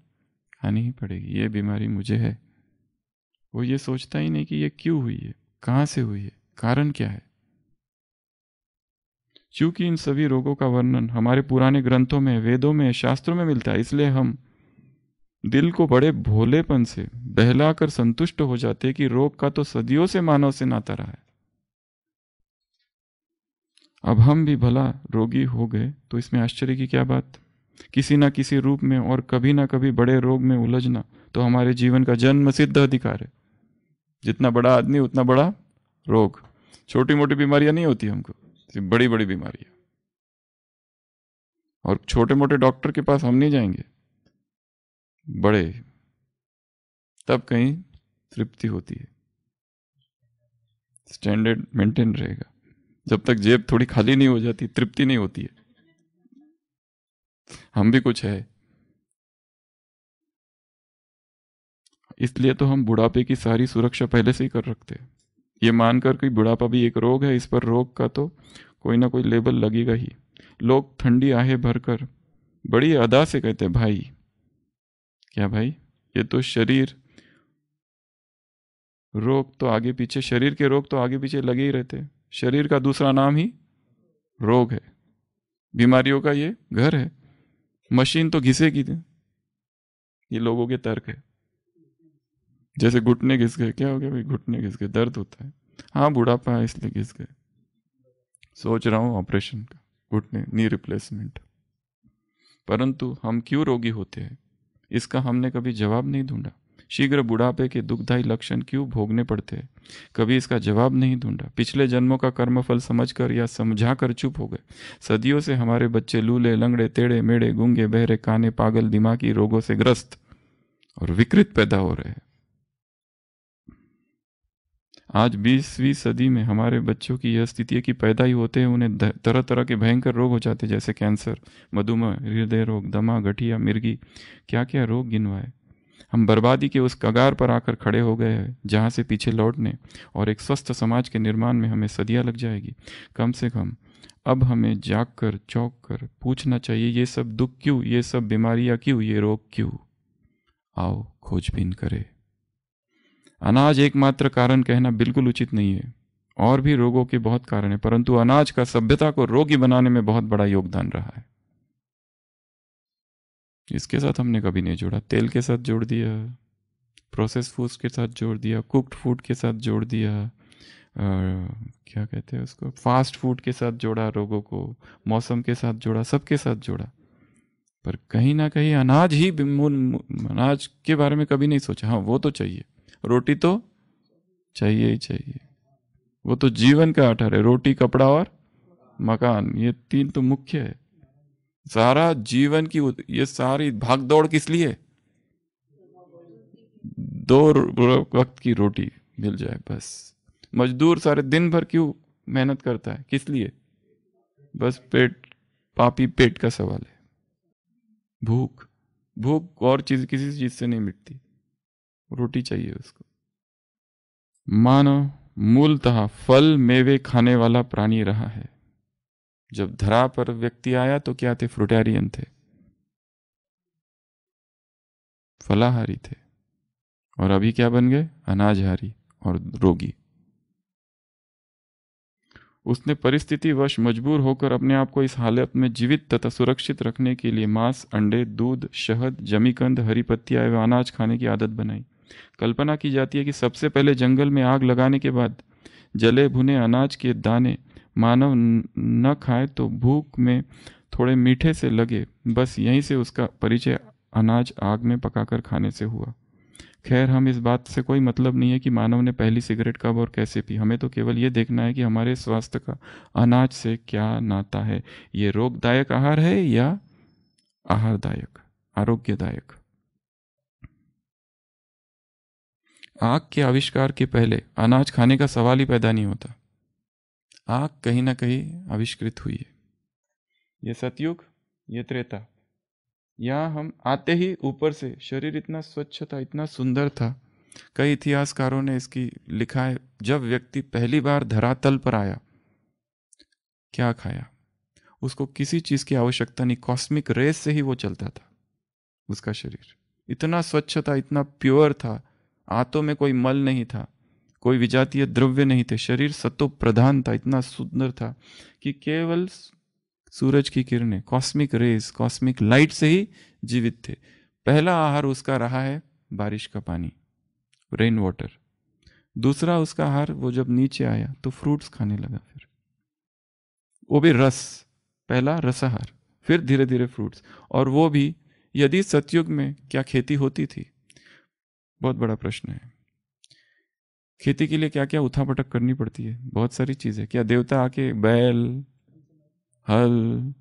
खानी ही पड़ेगी, ये बीमारी मुझे है। वो ये सोचता ही नहीं कि ये क्यों हुई है, कहाँ से हुई है, कारण क्या है। क्योंकि इन सभी रोगों का वर्णन हमारे पुराने ग्रंथों में, वेदों में, शास्त्रों में मिलता है, इसलिए हम दिल को बड़े भोलेपन से बहलाकर संतुष्ट हो जाते हैं कि रोग का तो सदियों से मानव से नाता रहा है। अब हम भी भला रोगी हो गए तो इसमें आश्चर्य की क्या बात। किसी ना किसी रूप में और कभी ना कभी बड़े रोग में उलझना तो हमारे जीवन का जन्म सिद्ध अधिकार है। जितना बड़ा आदमी उतना बड़ा रोग। छोटी मोटी बीमारियां नहीं होती हमको, सिर्फ बड़ी बड़ी बीमारियां। और छोटे मोटे डॉक्टर के पास हम नहीं जाएंगे, बड़े, तब कहीं तृप्ति होती है, स्टैंडर्ड मेंटेन रहेगा। जब तक जेब थोड़ी खाली नहीं हो जाती तृप्ति नहीं होती है। हम भी कुछ है, इसलिए तो हम बुढ़ापे की सारी सुरक्षा पहले से ही कर रखते हैं, ये मानकर कि बुढ़ापा भी एक रोग है, इस पर रोग का तो कोई ना कोई लेबल लगेगा ही। लोग ठंडी आहें भरकर बड़ी अदा से कहते हैं, भाई क्या भाई, ये तो शरीर रोग तो आगे पीछे, शरीर के रोग तो आगे पीछे लगे ही रहते हैं। शरीर का दूसरा नाम ही रोग है, बीमारियों का ये घर है। मशीन तो घिसेगी, ये लोगों के तर्क है। जैसे घुटने घिस गए, क्या हो गया भाई, घुटने घिस गए, दर्द होता है, हाँ बुढ़ापा है इसलिए घिस गए, सोच रहा हूं ऑपरेशन का, घुटने नी रिप्लेसमेंट। परंतु हम क्यों रोगी होते हैं, इसका हमने कभी जवाब नहीं ढूंढा। शीघ्र बुढ़ापे के दुखदायी लक्षण क्यों भोगने पड़ते हैं, कभी इसका जवाब नहीं ढूंढा। पिछले जन्मों का कर्मफल समझकर या समझाकर चुप हो गए। सदियों से हमारे बच्चे लूले, लंगड़े, टेढ़े मेढ़े, गूंगे, बहरे, काने, पागल, दिमागी रोगों से ग्रस्त और विकृत पैदा हो रहे हैं। आज 20वीं सदी में हमारे बच्चों की यह स्थिति है कि पैदा ही होते हैं उन्हें तरह तरह के भयंकर रोग हो जाते हैं, जैसे कैंसर, मधुमेह, हृदय रोग, दमा, गठिया, मिर्गी, क्या क्या रोग गिनवाए। हम बर्बादी के उस कगार पर आकर खड़े हो गए हैं जहाँ से पीछे लौटने और एक स्वस्थ समाज के निर्माण में हमें सदियां लग जाएगी। कम से कम अब हमें जाग कर चौंक कर पूछना चाहिए, ये सब दुख क्यों, ये सब बीमारियां क्यों, ये रोग क्यों। आओ खोजबीन करें। अनाज एकमात्र कारण कहना बिल्कुल उचित नहीं है, और भी रोगों के बहुत कारण है, परंतु अनाज का सभ्यता को रोगी बनाने में बहुत बड़ा योगदान रहा है। इसके साथ हमने कभी नहीं जोड़ा, तेल के साथ जोड़ दिया, प्रोसेस फूड्स के साथ जोड़ दिया, कुक्ड फूड के साथ जोड़ दिया, क्या कहते हैं उसको, फास्ट फूड के साथ जोड़ा रोगों को, मौसम के साथ जोड़ा, सबके साथ जोड़ा, पर कहीं ना कहीं अनाज के बारे में कभी नहीं सोचा। हाँ वो तो चाहिए, रोटी तो चाहिए ही चाहिए, वो तो जीवन का आधार है। रोटी, कपड़ा और मकान, ये तीन तो मुख्य है। सारा जीवन की ये सारी भागदौड़ किस लिए, 2 वक्त की रोटी मिल जाए बस। मजदूर सारे दिन भर क्यों मेहनत करता है, किस लिए, बस पेट, पापी पेट का सवाल है। भूख, भूख और चीज किसी चीज से नहीं मिटती, रोटी चाहिए उसको। मानव मूलतः फल मेवे खाने वाला प्राणी रहा है। जब धरा पर व्यक्ति आया तो क्या थे, फ्रूटेरियन थे, फलाहारी थे, और अभी क्या बन गए, अनाजहारी और रोगी। उसने परिस्थितिवश मजबूर होकर अपने आप को इस हालत में जीवित तथा सुरक्षित रखने के लिए मांस, अंडे, दूध, शहद, जमीकंद, हरी पत्तियां एवं अनाज खाने की आदत बनाई। कल्पना की जाती है कि सबसे पहले जंगल में आग लगाने के बाद जले भुने अनाज के दाने मानव न खाए तो भूख में थोड़े मीठे से लगे, बस यहीं से उसका परिचय अनाज आग में पकाकर खाने से हुआ। खैर, हम इस बात से कोई मतलब नहीं है कि मानव ने पहली सिगरेट कब और कैसे पी। हमें तो केवल ये देखना है कि हमारे स्वास्थ्य का अनाज से क्या नाता है, ये रोगदायक आहार है या आहारदायक, आरोग्यदायक। आग के आविष्कार के पहले अनाज खाने का सवाल ही पैदा नहीं होता। आग कहीं ना कहीं आविष्कृत हुई है। ये सतयुग, ये त्रेता। यहाँ हम आते ही ऊपर से शरीर इतना स्वच्छ था, इतना सुंदर था। कई इतिहासकारों ने इसकी लिखा है, जब व्यक्ति पहली बार धरातल पर आया, क्या खाया, उसको किसी चीज की आवश्यकता नहीं, कॉस्मिक रेस से ही वो चलता था उसका शरीर। इतना स्वच्छ था, इतना प्योर था, आंतों में कोई मल नहीं था, कोई विजातीय द्रव्य नहीं थे, शरीर सत्व प्रधान था, इतना सुंदर था कि केवल सूरज की किरणें, कॉस्मिक रेज, कॉस्मिक लाइट से ही जीवित थे। पहला आहार उसका रहा है बारिश का पानी, रेन वाटर। दूसरा उसका आहार, वो जब नीचे आया तो फ्रूट्स खाने लगा, फिर वो भी रस, पहला रसाहार, फिर धीरे धीरे फ्रूट्स। और वो भी, यदि सतयुग में क्या खेती होती थी? बहुत बड़ा प्रश्न है। खेती के लिए क्या क्या उठापटक करनी पड़ती है, बहुत सारी चीजें। क्या देवता आके बैल, हल,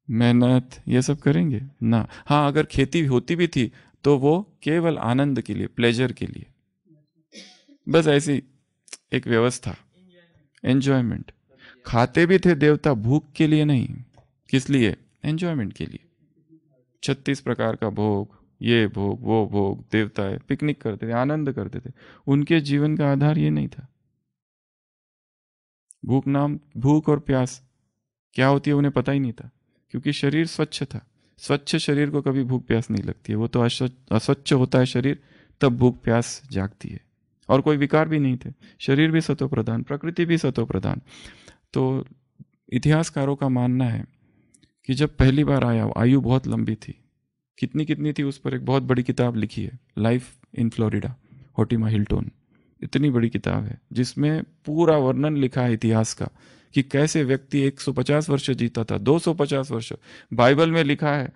मेहनत ये सब करेंगे ना? हाँ, अगर खेती होती भी थी तो वो केवल आनंद के लिए, प्लेजर के लिए, बस ऐसी एक व्यवस्था, एंजॉयमेंट। खाते भी थे देवता भूख के लिए नहीं, किस लिए? एंजॉयमेंट के लिए। 36 प्रकार का भोग, ये भोग वो भोग, देवता है, पिकनिक करते थे, आनंद करते थे। उनके जीवन का आधार ये नहीं था। भूख और प्यास क्या होती है उन्हें पता ही नहीं था, क्योंकि शरीर स्वच्छ था। स्वच्छ शरीर को कभी भूख प्यास नहीं लगती है, वो तो अस्वच्छ होता है शरीर, तब भूख प्यास जागती है। और कोई विकार भी नहीं थे, शरीर भी सत्व प्रधान, प्रकृति भी सत्व प्रधान। तो इतिहासकारों का मानना है कि जब पहली बार आया, आयु बहुत लंबी थी। कितनी कितनी थी, उस पर एक बहुत बड़ी किताब लिखी है, लाइफ इन फ्लोरिडा, होटिमा हिल्टन। इतनी बड़ी किताब है जिसमें पूरा वर्णन लिखा है इतिहास का, कि कैसे व्यक्ति 150 वर्ष जीता था, 250 वर्ष। बाइबल में लिखा है,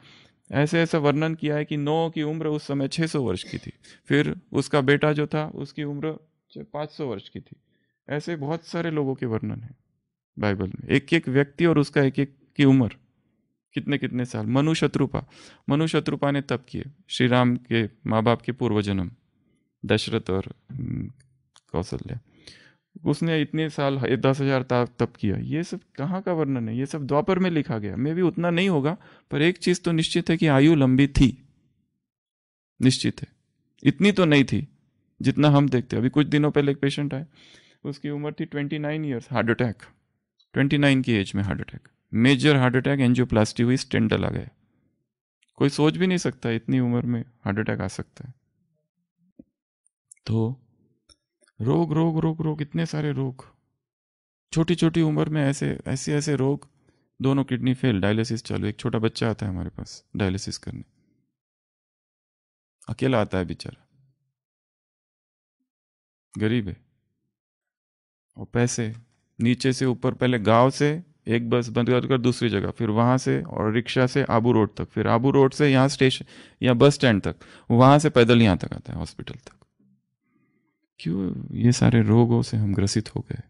ऐसे ऐसा वर्णन किया है कि नोह की उम्र उस समय 600 वर्ष की थी, फिर उसका बेटा जो था उसकी उम्र 500 वर्ष की थी। ऐसे बहुत सारे लोगों के वर्णन है बाइबल में, एक एक व्यक्ति और उसका एक एक की उम्र, कितने कितने साल। मनु शत्रुपा ने तप किए, श्री राम के माँ बाप के पूर्व जन्म, दशरथ और कौशल्या, उसने इतने साल 10,000 तप किया। ये सब कहाँ का वर्णन है? ये सब द्वापर में लिखा गया। मैं भी उतना नहीं होगा, पर एक चीज तो निश्चित है कि आयु लंबी थी, निश्चित है। इतनी तो नहीं थी जितना हम देखते। अभी कुछ दिनों पहले एक पेशेंट आए, उसकी उम्र थी 29 ईयर्स, हार्ट अटैक, 29 की एज में heart attack, major heart attack, angioplasty हुई, स्टेंट डला गया। कोई सोच भी नहीं सकता इतनी उम्र में हार्ट अटैक आ सकता है। तो रोग रोग रोग रोग, इतने सारे रोग, छोटी छोटी उम्र में ऐसे रोग। दोनों किडनी फेल, डायलिसिस चालू। एक छोटा बच्चा आता है हमारे पास डायलिसिस करने, अकेला आता है बेचारा, गरीब है, और पैसे नीचे से ऊपर, पहले गांव से एक बस बंद कर दूसरी जगह, फिर वहां से और रिक्शा से आबू रोड तक, फिर आबू रोड से यहाँ स्टेशन या बस स्टैंड तक, वहां से पैदल यहाँ तक आता है, हॉस्पिटल तक। क्यों? ये सारे रोगों से हम ग्रसित हो गए।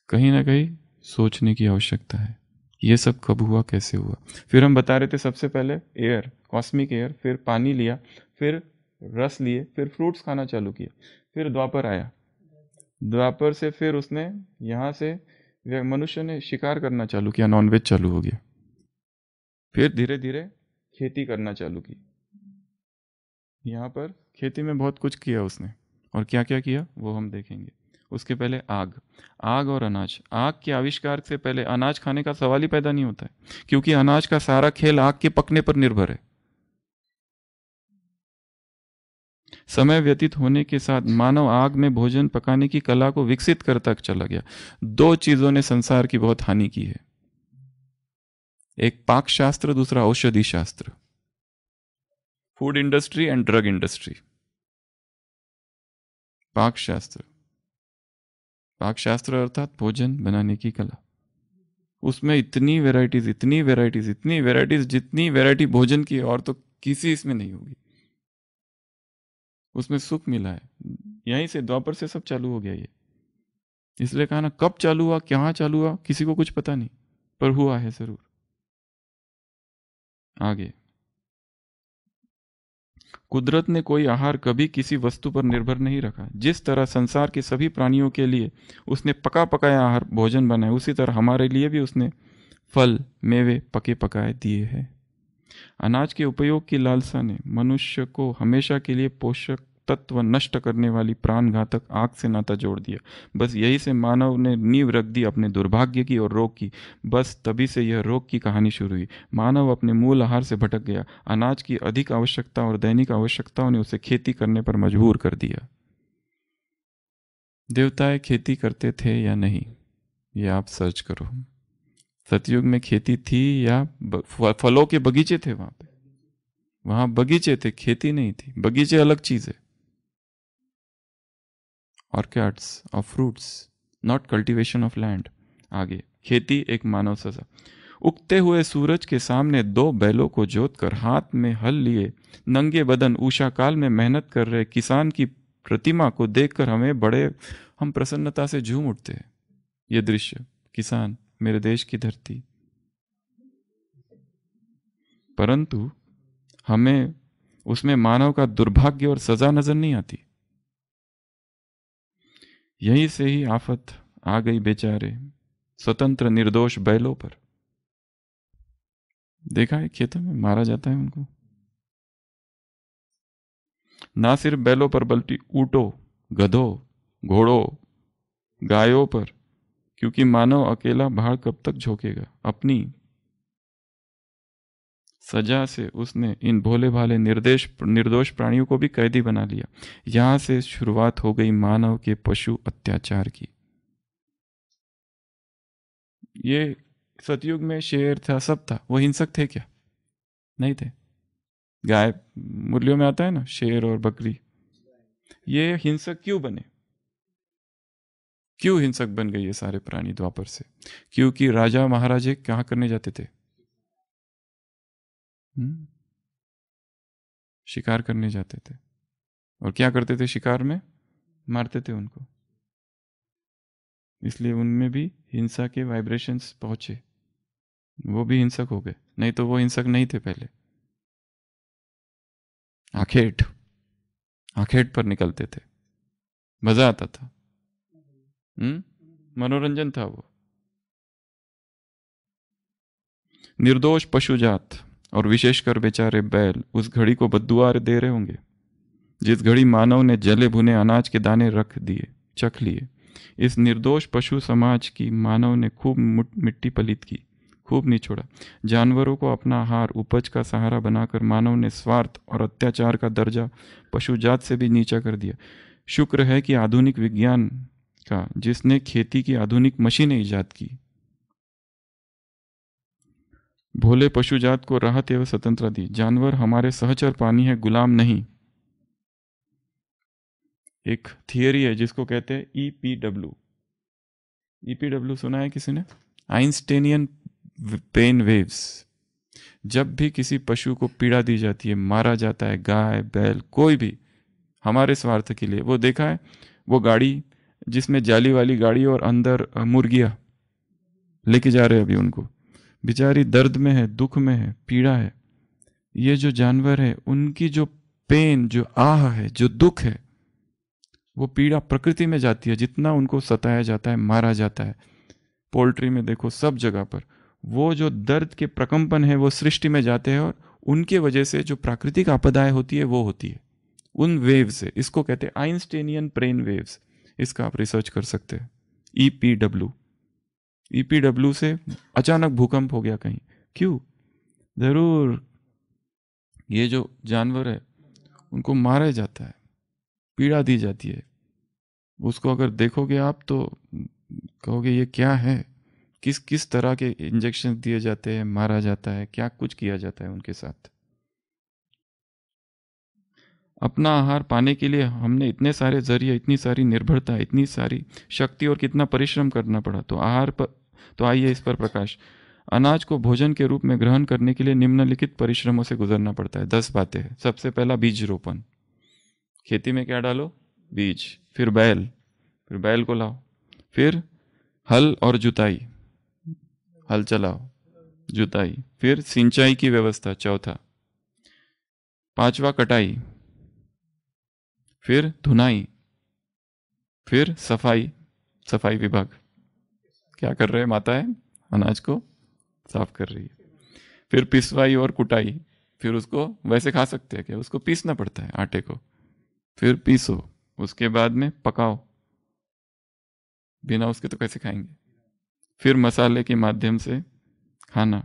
कहीं ना कहीं सोचने की आवश्यकता है, ये सब कब हुआ, कैसे हुआ। फिर हम बता रहे थे, सबसे पहले एयर, कॉस्मिक एयर, फिर पानी लिया, फिर रस लिए, फिर फ्रूट्स खाना चालू किया, फिर द्वापर आया। द्वापर से फिर उसने यहाँ से मनुष्य ने शिकार करना चालू किया, नॉनवेज चालू हो गया। फिर धीरे धीरे खेती करना चालू की। यहाँ पर खेती में बहुत कुछ किया उसने, और क्या क्या किया वो हम देखेंगे। उसके पहले आग और अनाज। आग के आविष्कार से पहले अनाज खाने का सवाल ही पैदा नहीं होता है, क्योंकि अनाज का सारा खेल आग के पकने पर निर्भर है। समय व्यतीत होने के साथ मानव आग में भोजन पकाने की कला को विकसित करता चला गया। दो चीजों ने संसार की बहुत हानि की है, एक पाक शास्त्र, दूसरा औषधि शास्त्र, food industry and drug industry. पाक शास्त्र अर्थात भोजन बनाने की कला। उसमें इतनी वैरायटीज, जितनी वैरायटी भोजन की और तो किसी इसमें नहीं होगी। उसमें सुख मिला है, यहीं से द्वापर से सब चालू हो गया ये। इसलिए कहा ना, कब चालू हुआ, कहाँ चालू हुआ, किसी को कुछ पता नहीं, पर हुआ है जरूर। आगे, कुदरत ने कोई आहार कभी किसी वस्तु पर निर्भर नहीं रखा। जिस तरह संसार के सभी प्राणियों के लिए उसने पका पकाया आहार भोजन बनाया, उसी तरह हमारे लिए भी उसने फल मेवे पके पकाए दिए हैं। अनाज के उपयोग की लालसा ने मनुष्य को हमेशा के लिए पोषक तत्व नष्ट करने वाली प्राणघातक आग से नाता जोड़ दिया। बस यही से मानव ने नींव रख दी अपने दुर्भाग्य की और रोग की। बस तभी से यह रोग की कहानी शुरू हुई। मानव अपने मूल आहार से भटक गया। अनाज की अधिक आवश्यकता और दैनिक आवश्यकताओं ने उसे खेती करने पर मजबूर कर दिया। देवताएं खेती करते थे या नहीं, ये आप सर्च करो। सतयुग में खेती थी या फलों के बगीचे थे? वहां बगीचे थे, खेती नहीं थी। बगीचे अलग चीज है। Orchids of fruits, not cultivation of land. आगे, खेती एक मानव सजा। उगते हुए सूरज के सामने 2 बैलों को जोतकर हाथ में हल लिए नंगे बदन उषा काल में मेहनत कर रहे किसान की प्रतिमा को देखकर हम प्रसन्नता से झूम उठते हैं। ये दृश्य, किसान, मेरे देश की धरती। परंतु हमें उसमें मानव का दुर्भाग्य और सजा नजर नहीं आती। यहीं से ही आफत आ गई बेचारे स्वतंत्र निर्दोष बैलों पर। देखा है, खेतों में मारा जाता है उनको। ना सिर्फ बैलों पर बल्कि ऊंटों, गधों, घोड़ों, गायों पर, क्योंकि मानव अकेला भाड़ कब तक झोंकेगा। अपनी सजा से उसने इन भोले भाले निर्दोष प्राणियों को भी कैदी बना लिया। यहां से शुरुआत हो गई मानव के पशु अत्याचार की। ये सतयुग में शेर था, सब था। वो हिंसक थे क्या? नहीं थे। गाय मुरलियों में आता है ना, शेर और बकरी। ये हिंसक क्यों बने? क्यों हिंसक बन गए ये सारे प्राणी द्वापर से? क्योंकि राजा महाराजे क्या करने जाते थे? शिकार करने जाते थे। और क्या करते थे शिकार में? मारते थे उनको। इसलिए उनमें भी हिंसा के वाइब्रेशंस पहुंचे, वो भी हिंसक हो गए। नहीं तो वो हिंसक नहीं थे पहले। आखेट पर निकलते थे, मजा आता था। मनोरंजन था वो। निर्दोष पशुजात और विशेषकर बेचारे बैल उस घड़ी को बद्दुआ दे रहे होंगे जिस घड़ी मानव ने जले भुने अनाज के दाने रख दिए, चख लिए। इस निर्दोष पशु समाज की मानव ने खूब मिट्टी पलीत की, खूब निचोड़ा। जानवरों को अपना आहार, उपज का सहारा बनाकर मानव ने स्वार्थ और अत्याचार का दर्जा पशुजात से भी नीचा कर दिया। शुक्र है कि आधुनिक विज्ञान का, जिसने खेती की आधुनिक मशीनें ईजाद की। भोले पशुजात को राहत एवं स्वतंत्रता दी। जानवर हमारे सहचर प्राणी है, गुलाम नहीं। एक थियरी है जिसको कहते हैं EPW। EPW सुना है किसी ने? आइंस्टीनियन पेन वेव्स। जब भी किसी पशु को पीड़ा दी जाती है, मारा जाता है, गाय बैल कोई भी, हमारे स्वार्थ के लिए। वो देखा है वो गाड़ी जिसमें जाली वाली गाड़ी और अंदर मुर्गियां लेके जा रहे हैं अभी उनको, बेचारी दर्द में है, दुख में है, पीड़ा है। ये जो जानवर है उनकी जो पेन, जो आह है, जो दुख है, वो पीड़ा प्रकृति में जाती है। जितना उनको सताया जाता है, मारा जाता है, पोल्ट्री में देखो, सब जगह पर वो जो दर्द के प्रकंपन है वो सृष्टि में जाते हैं और उनके वजह से जो प्राकृतिक आपदाएं होती है वो होती है उन वेव से। इसको कहते हैं आइंस्टीनियन ब्रेन वेव्स। इसका आप रिसर्च कर सकते हैं। EPW से अचानक भूकंप हो गया कहीं, क्यों? जरूर ये जो जानवर है उनको मारा जाता है, पीड़ा दी जाती है। उसको अगर देखोगे आप तो कहोगे ये क्या है? किस किस तरह के इंजेक्शन दिए जाते हैं, मारा जाता है, क्या कुछ किया जाता है उनके साथ। अपना आहार पाने के लिए हमने इतने सारे जरिए, इतनी सारी निर्भरता, इतनी सारी शक्ति और कितना परिश्रम करना पड़ा। तो आहार पर, तो आइए इस पर प्रकाश। अनाज को भोजन के रूप में ग्रहण करने के लिए निम्नलिखित परिश्रमों से गुजरना पड़ता है। 10 बातें हैं। सबसे पहला, बीज रोपण। खेती में क्या डालो? बीज। फिर बैल को लाओ। फिर हल और जुताई, हल चलाओ, जुताई। फिर सिंचाई की व्यवस्था, चौथा। 5वां, कटाई। फिर धुनाई। फिर सफाई विभाग क्या कर रहे हैं? माताएं अनाज को साफ कर रही है। फिर पिसवाई और कुटाई। फिर उसको वैसे खा सकते हैं क्या? उसको पीसना पड़ता है आटे को, फिर पीसो, उसके बाद में पकाओ, बिना उसके तो कैसे खाएंगे, फिर मसाले के माध्यम से खाना।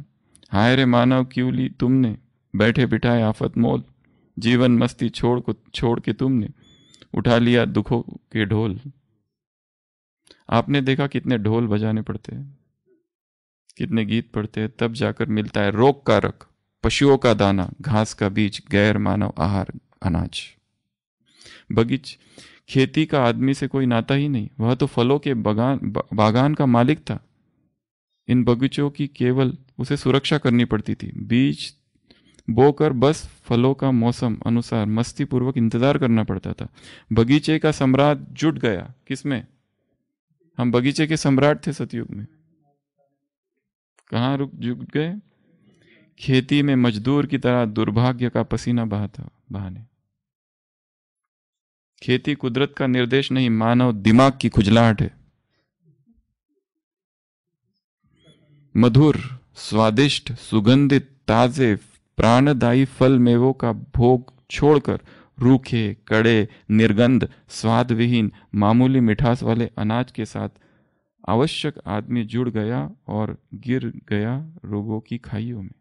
हाय रे मानव क्यों ली तुमने, बैठे बिठाए आफत मोल, जीवन मस्ती छोड़ के तुमने उठा लिया दुखों के ढोल। आपने देखा कितने ढोल बजाने पड़ते हैं, कितने गीत पढ़ते हैं, तब जाकर मिलता है रोग का रख, पशुओं का दाना, घास का बीज, गैर मानव आहार, अनाज। बगीच खेती का आदमी से कोई नाता ही नहीं, वह तो फलों के बागान का मालिक था। इन बगीचों की केवल उसे सुरक्षा करनी पड़ती थी, बीज बोकर बस फलों का मौसम अनुसार मस्ती पूर्वक इंतजार करना पड़ता था। बगीचे का सम्राट जुट गया किसमें, हम बगीचे के सम्राट थे सतयुग में, कहाँ रुक जुट गए, खेती में मजदूर की तरह दुर्भाग्य का पसीना बहाने। खेती कुदरत का निर्देश नहीं, मानव दिमाग की खुजलाहट है। मधुर, स्वादिष्ट, सुगंधित, ताजे, प्राणदायी फल मेवों का भोग छोड़कर रूखे, कड़े, निर्गंध, स्वादविहीन, मामूली मिठास वाले अनाज के साथ आवश्यक आदमी जुड़ गया और गिर गया रोगों की खाइयों में।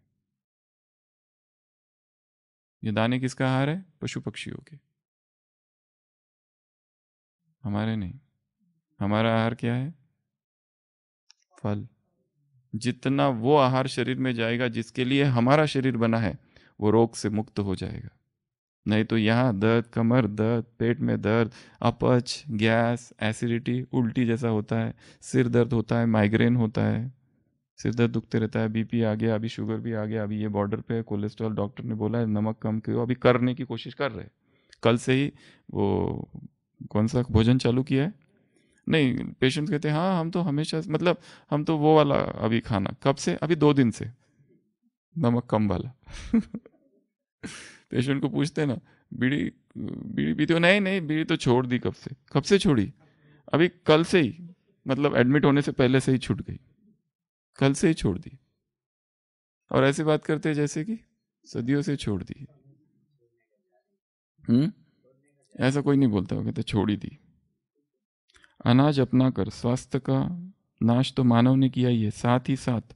ये दाने किसका आहार है, पशु पक्षियों के, हमारे नहीं। हमारा आहार क्या है, फल। जितना वो आहार शरीर में जाएगा जिसके लिए हमारा शरीर बना है, वो रोग से मुक्त हो जाएगा। नहीं तो यहाँ दर्द, कमर दर्द, पेट में दर्द, अपच, गैस, एसिडिटी, उल्टी जैसा होता है, सिर दर्द होता है, माइग्रेन होता है, सिर दर्द दुखते रहता है, बीपी आ गया, अभी शुगर भी आ गया, अभी ये बॉर्डर पे है, कोलेस्ट्रॉल डॉक्टर ने बोला है नमक कम करो, अभी करने की कोशिश कर रहे हैं। कल से ही वो कौन सा भोजन चालू किया है, नहीं पेशेंट कहते हैं हाँ हम तो हमेशा मतलब हम तो वो वाला अभी खाना, कब से, अभी 2 दिन से नमक कम वाला। पेशेंट को पूछते हैं ना, बीड़ी बीड़ी पीते हो, नहीं नहीं बीड़ी तो छोड़ दी, कब से छोड़ी, अभी कल से ही, मतलब एडमिट होने से पहले से ही छूट गई, कल से ही छोड़ दी। और ऐसे बात करते हैं जैसे कि सदियों से छोड़ दी। ऐसा कोई नहीं बोलता, वो कहते छोड़ ही दी। अनाज अपना कर स्वास्थ्य का नाश तो मानव ने किया ही है, साथ ही साथ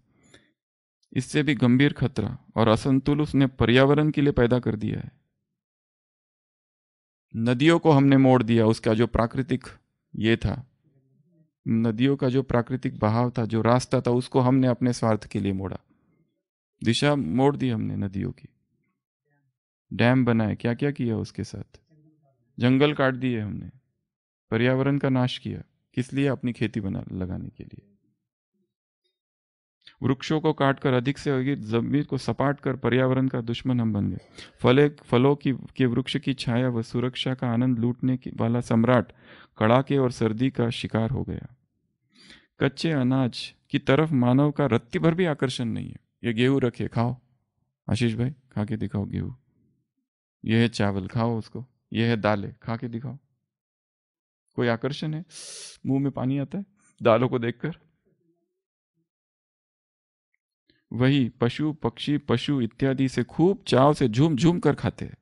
इससे भी गंभीर खतरा और असंतुलन उसने पर्यावरण के लिए पैदा कर दिया है। नदियों को हमने मोड़ दिया, उसका जो प्राकृतिक ये था, नदियों का जो प्राकृतिक बहाव था, जो रास्ता था, उसको हमने अपने स्वार्थ के लिए मोड़ा, दिशा मोड़ दी हमने नदियों की। डैम बनाए, क्या क्या किया उसके साथ, जंगल काट दिए हमने, पर्यावरण का नाश किया, किस लिए, अपनी खेती लगाने के लिए। वृक्षों को काटकर अधिक से अधिक जमीन को सपाट कर पर्यावरण का दुश्मन हम बन गए। फलों की के वृक्ष की छाया व सुरक्षा का आनंद लूटने वाला सम्राट कड़ाके और सर्दी का शिकार हो गया। कच्चे अनाज की तरफ मानव का रत्ती भर भी आकर्षण नहीं है। ये गेहूं रखे, खाओ, आशीष भाई खा के दिखाओ गेहूं, ये है चावल, खाओ उसको, ये है दालें, खा के दिखाओ, कोई आकर्षण है, मुंह में पानी आता है दालों को देखकर। वही पशु पक्षी पशु इत्यादि से खूब चाव से झूम झूम कर खाते हैं,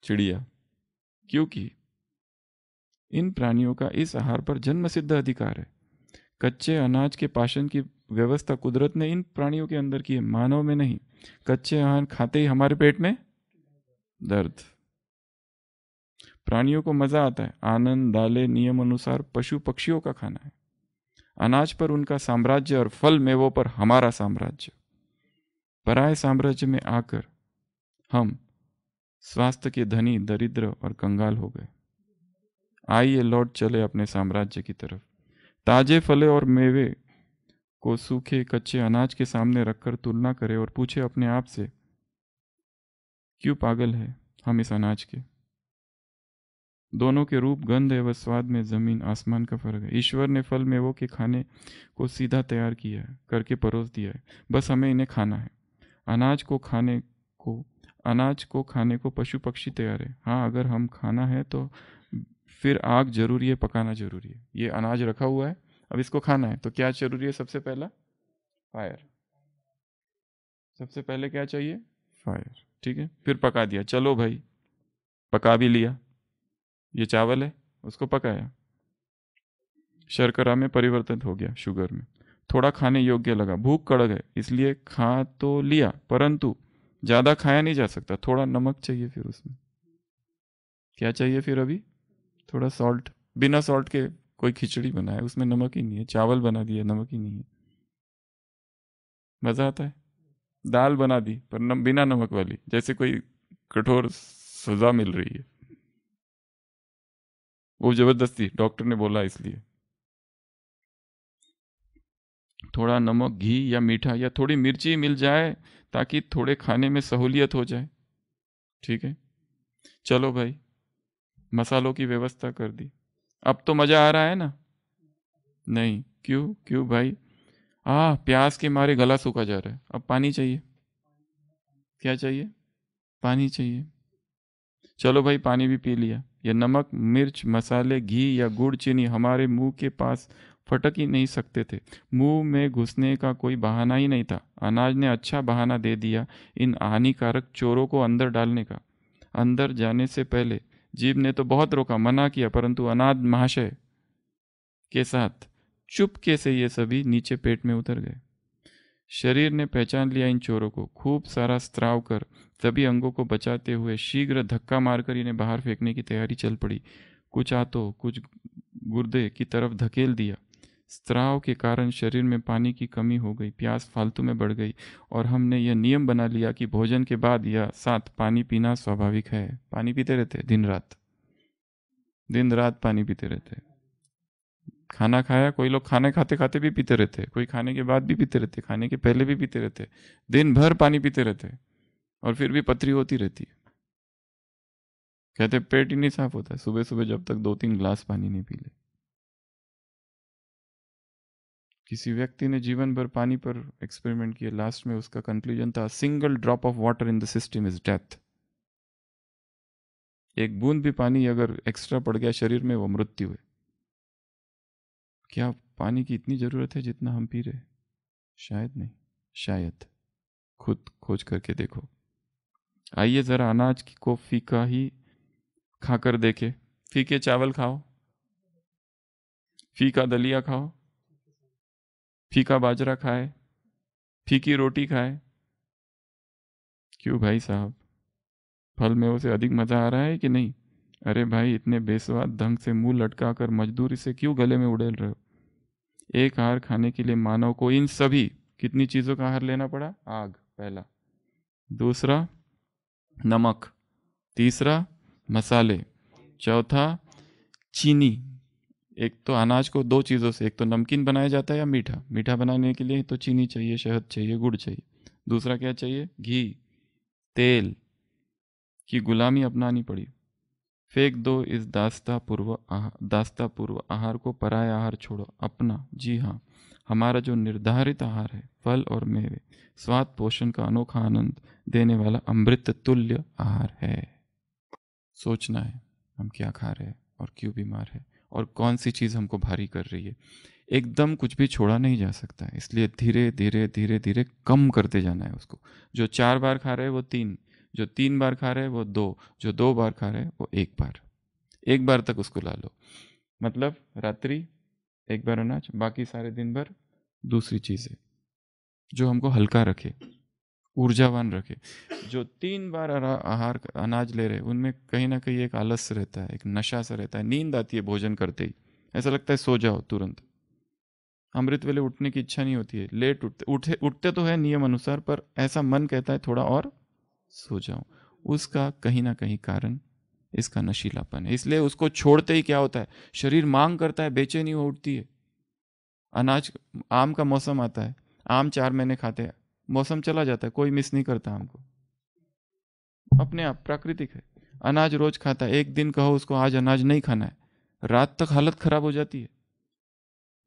चिड़िया, क्योंकि इन प्राणियों का इस आहार पर जन्म सिद्ध अधिकार है। कच्चे अनाज के पाचन की व्यवस्था कुदरत ने इन प्राणियों के अंदर की है, मानव में नहीं। कच्चे आहार खाते ही हमारे पेट में दर्द। प्राणियों को मजा आता है, आनंद, दालें नियम अनुसार पशु पक्षियों का खाना है, अनाज पर उनका साम्राज्य और फल मेवों पर हमारा साम्राज्य। पराये साम्राज्य में आकर हम स्वास्थ्य के धनी, दरिद्र और कंगाल हो गए। आइए लौट चले अपने साम्राज्य की तरफ। ताजे फले और मेवे को सूखे कच्चे अनाज के सामने रखकर तुलना करें और पूछे अपने आप से, क्यों पागल है हम इस अनाज के। दोनों के रूप, गंध एवं स्वाद में जमीन आसमान का फर्क है। ईश्वर ने फल मेवों के खाने को सीधा तैयार किया है, करके परोस दिया है, बस हमें इन्हें खाना है। अनाज को खाने को पशु पक्षी तैयार है। हाँ, अगर हम खाना है तो फिर आग जरूरी है, पकाना जरूरी है। ये अनाज रखा हुआ है, अब इसको खाना है तो क्या जरूरी है, सबसे पहला फायर, सबसे पहले क्या चाहिए, फायर, ठीक है, फिर पका दिया, चलो भाई पका भी लिया, ये चावल है, उसको पकाया, शर्करा में परिवर्तित हो गया, शुगर में, थोड़ा खाने योग्य लगा, भूख कड़ गए, इसलिए खा तो लिया, परंतु ज्यादा खाया नहीं जा सकता, थोड़ा नमक चाहिए फिर उसमें। क्या चाहिए फिर अभी? थोड़ा सॉल्ट। बिना सॉल्ट के कोई खिचड़ी बनाए, उसमें नमक ही नहीं है, चावल बना दिया, नमक ही नहीं है, मजा आता है। दाल बना दी पर बिना नमक वाली, जैसे कोई कठोर सजा मिल रही है, वो जबरदस्ती डॉक्टर ने बोला इसलिए। थोड़ा नमक, घी या मीठा या थोड़ी मिर्ची मिल जाए ताकि थोड़े खाने में सहूलियत हो जाए। ठीक है, चलो भाई, मसालों की व्यवस्था कर दी। अब तो मजा आ रहा है ना? नहीं, क्यों क्यों भाई? प्यास के मारे गला सूखा जा रहा है, अब पानी चाहिए। क्या चाहिए? पानी चाहिए। चलो भाई, पानी भी पी लिया। ये नमक, मिर्च, मसाले, घी या गुड़, चीनी हमारे मुंह के पास फटक ही नहीं सकते थे। मुंह में घुसने का कोई बहाना ही नहीं था। अनाज ने अच्छा बहाना दे दिया इन हानिकारक चोरों को अंदर डालने का। अंदर जाने से पहले जीभ ने तो बहुत रोका, मना किया, परंतु अनाज महाशय के साथ चुपके से ये सभी नीचे पेट में उतर गए। शरीर ने पहचान लिया इन चोरों को, खूब सारा स्त्राव कर सभी अंगों को बचाते हुए शीघ्र धक्का मारकर इन्हें बाहर फेंकने की तैयारी चल पड़ी। कुछ हाथों, कुछ गुर्दे की तरफ धकेल दिया। स्त्राव के कारण शरीर में पानी की कमी हो गई, प्यास फालतू में बढ़ गई, और हमने यह नियम बना लिया कि भोजन के बाद या साथ पानी पीना स्वाभाविक है। पानी पीते रहते दिन रात पानी पीते रहते। खाना खाया, कोई लोग खाने खाते खाते भी पीते रहते, कोई खाने के बाद भी पीते रहते, खाने के पहले भी पीते रहते, दिन भर पानी पीते रहते, और फिर भी पथरी होती रहती है। कहते पेट ही नहीं साफ होता सुबह सुबह जब तक 2-3 ग्लास पानी नहीं पी ले। किसी व्यक्ति ने जीवन भर पानी पर एक्सपेरिमेंट किया, लास्ट में उसका कंक्लूजन था, single drop of water in the system is death. एक बूंद भी पानी अगर एक्स्ट्रा पड़ गया शरीर में, वो मृत्यु है। क्या पानी की इतनी जरूरत है जितना हम पी रहे? शायद नहीं, शायद। खुद खोज करके देखो। आइए जरा अनाज को फीका ही खाकर देखे। फीके चावल खाओ, फीका दलिया खाओ, फीका बाजरा खाए, फीकी रोटी खाए। क्यों भाई साहब, फल में से अधिक मजा आ रहा है कि नहीं? अरे भाई, इतने बेस्वाद ढंग से मुंह लटका कर मजदूरी से क्यों गले में उड़ेल रहे हो? एक आहार खाने के लिए मानव को इन सभी कितनी चीजों का आहार लेना पड़ा? आग पहला, दूसरा नमक, तीसरा मसाले, चौथा चीनी। एक तो अनाज को 2 चीज़ों से, एक तो नमकीन बनाया जाता है या मीठा, मीठा बनाने के लिए तो चीनी चाहिए, शहद चाहिए, गुड़ चाहिए। दूसरा क्या चाहिए? घी, तेल की गुलामी अपनानी पड़ी। फेंक दो इस दास्ता पूर्व आहार को, पराया आहार छोड़ो अपना। जी हाँ, हमारा जो निर्धारित आहार है, फल और मेवे, स्वाद पोषण का अनोखा आनंद देने वाला अमृत तुल्य आहार है। सोचना है हम क्या खा रहे हैं और क्यों बीमार है और कौन सी चीज़ हमको भारी कर रही है। एकदम कुछ भी छोड़ा नहीं जा सकता है, इसलिए धीरे धीरे धीरे धीरे कम करते जाना है उसको। जो 4 बार खा रहे हैं वो 3, जो 3 बार खा रहे हैं वो 2, जो 2 बार खा रहे हैं वो 1 बार। 1 बार तक उसको ला लो, मतलब रात्रि 1 बार अनाज, बाकी सारे दिन भर दूसरी चीज़ें जो हमको हल्का रखे, ऊर्जावान रखे। जो 3 बार आहार अनाज ले रहे उनमें कहीं ना कहीं एक आलस्य रहता है, एक नशा सा रहता है, नींद आती है भोजन करते ही, ऐसा लगता है सो जाओ तुरंत। अमृत वेले उठने की इच्छा नहीं होती है, लेट उठते तो है नियम अनुसार, पर ऐसा मन कहता है थोड़ा और सो जाओ। उसका कहीं ना कहीं कारण इसका नशीलापन है। इसलिए उसको छोड़ते ही क्या होता है, शरीर मांग करता है, बेचैनी हो उठती है। अनाज, आम का मौसम आता है, आम 4 महीने खाते हैं, मौसम चला जाता है, कोई मिस नहीं करता हमको, अपने आप प्राकृतिक है। अनाज रोज खाता है, एक दिन कहो उसको आज अनाज नहीं खाना है, रात तक हालत खराब हो जाती है।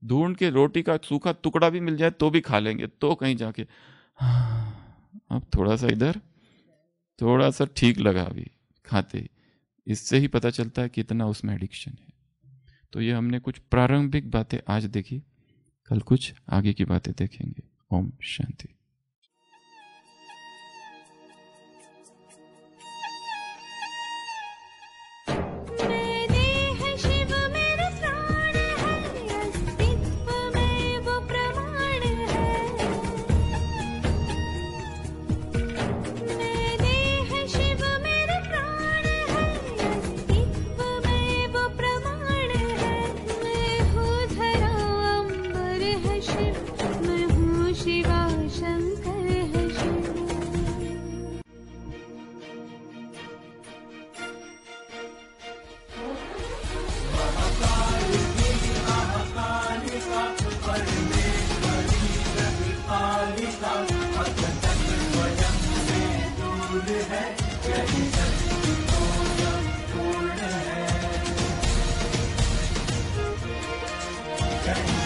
ढूंढ के रोटी का सूखा टुकड़ा भी मिल जाए तो भी खा लेंगे, तो कहीं जाके अब थोड़ा सा इधर, थोड़ा सा ठीक लगा अभी खाते ही। इससे ही पता चलता है कितना उसमें एडिक्शन है। तो ये हमने कुछ प्रारंभिक बातें आज देखी, कल कुछ आगे की बातें देखेंगे। ओम शांति। जय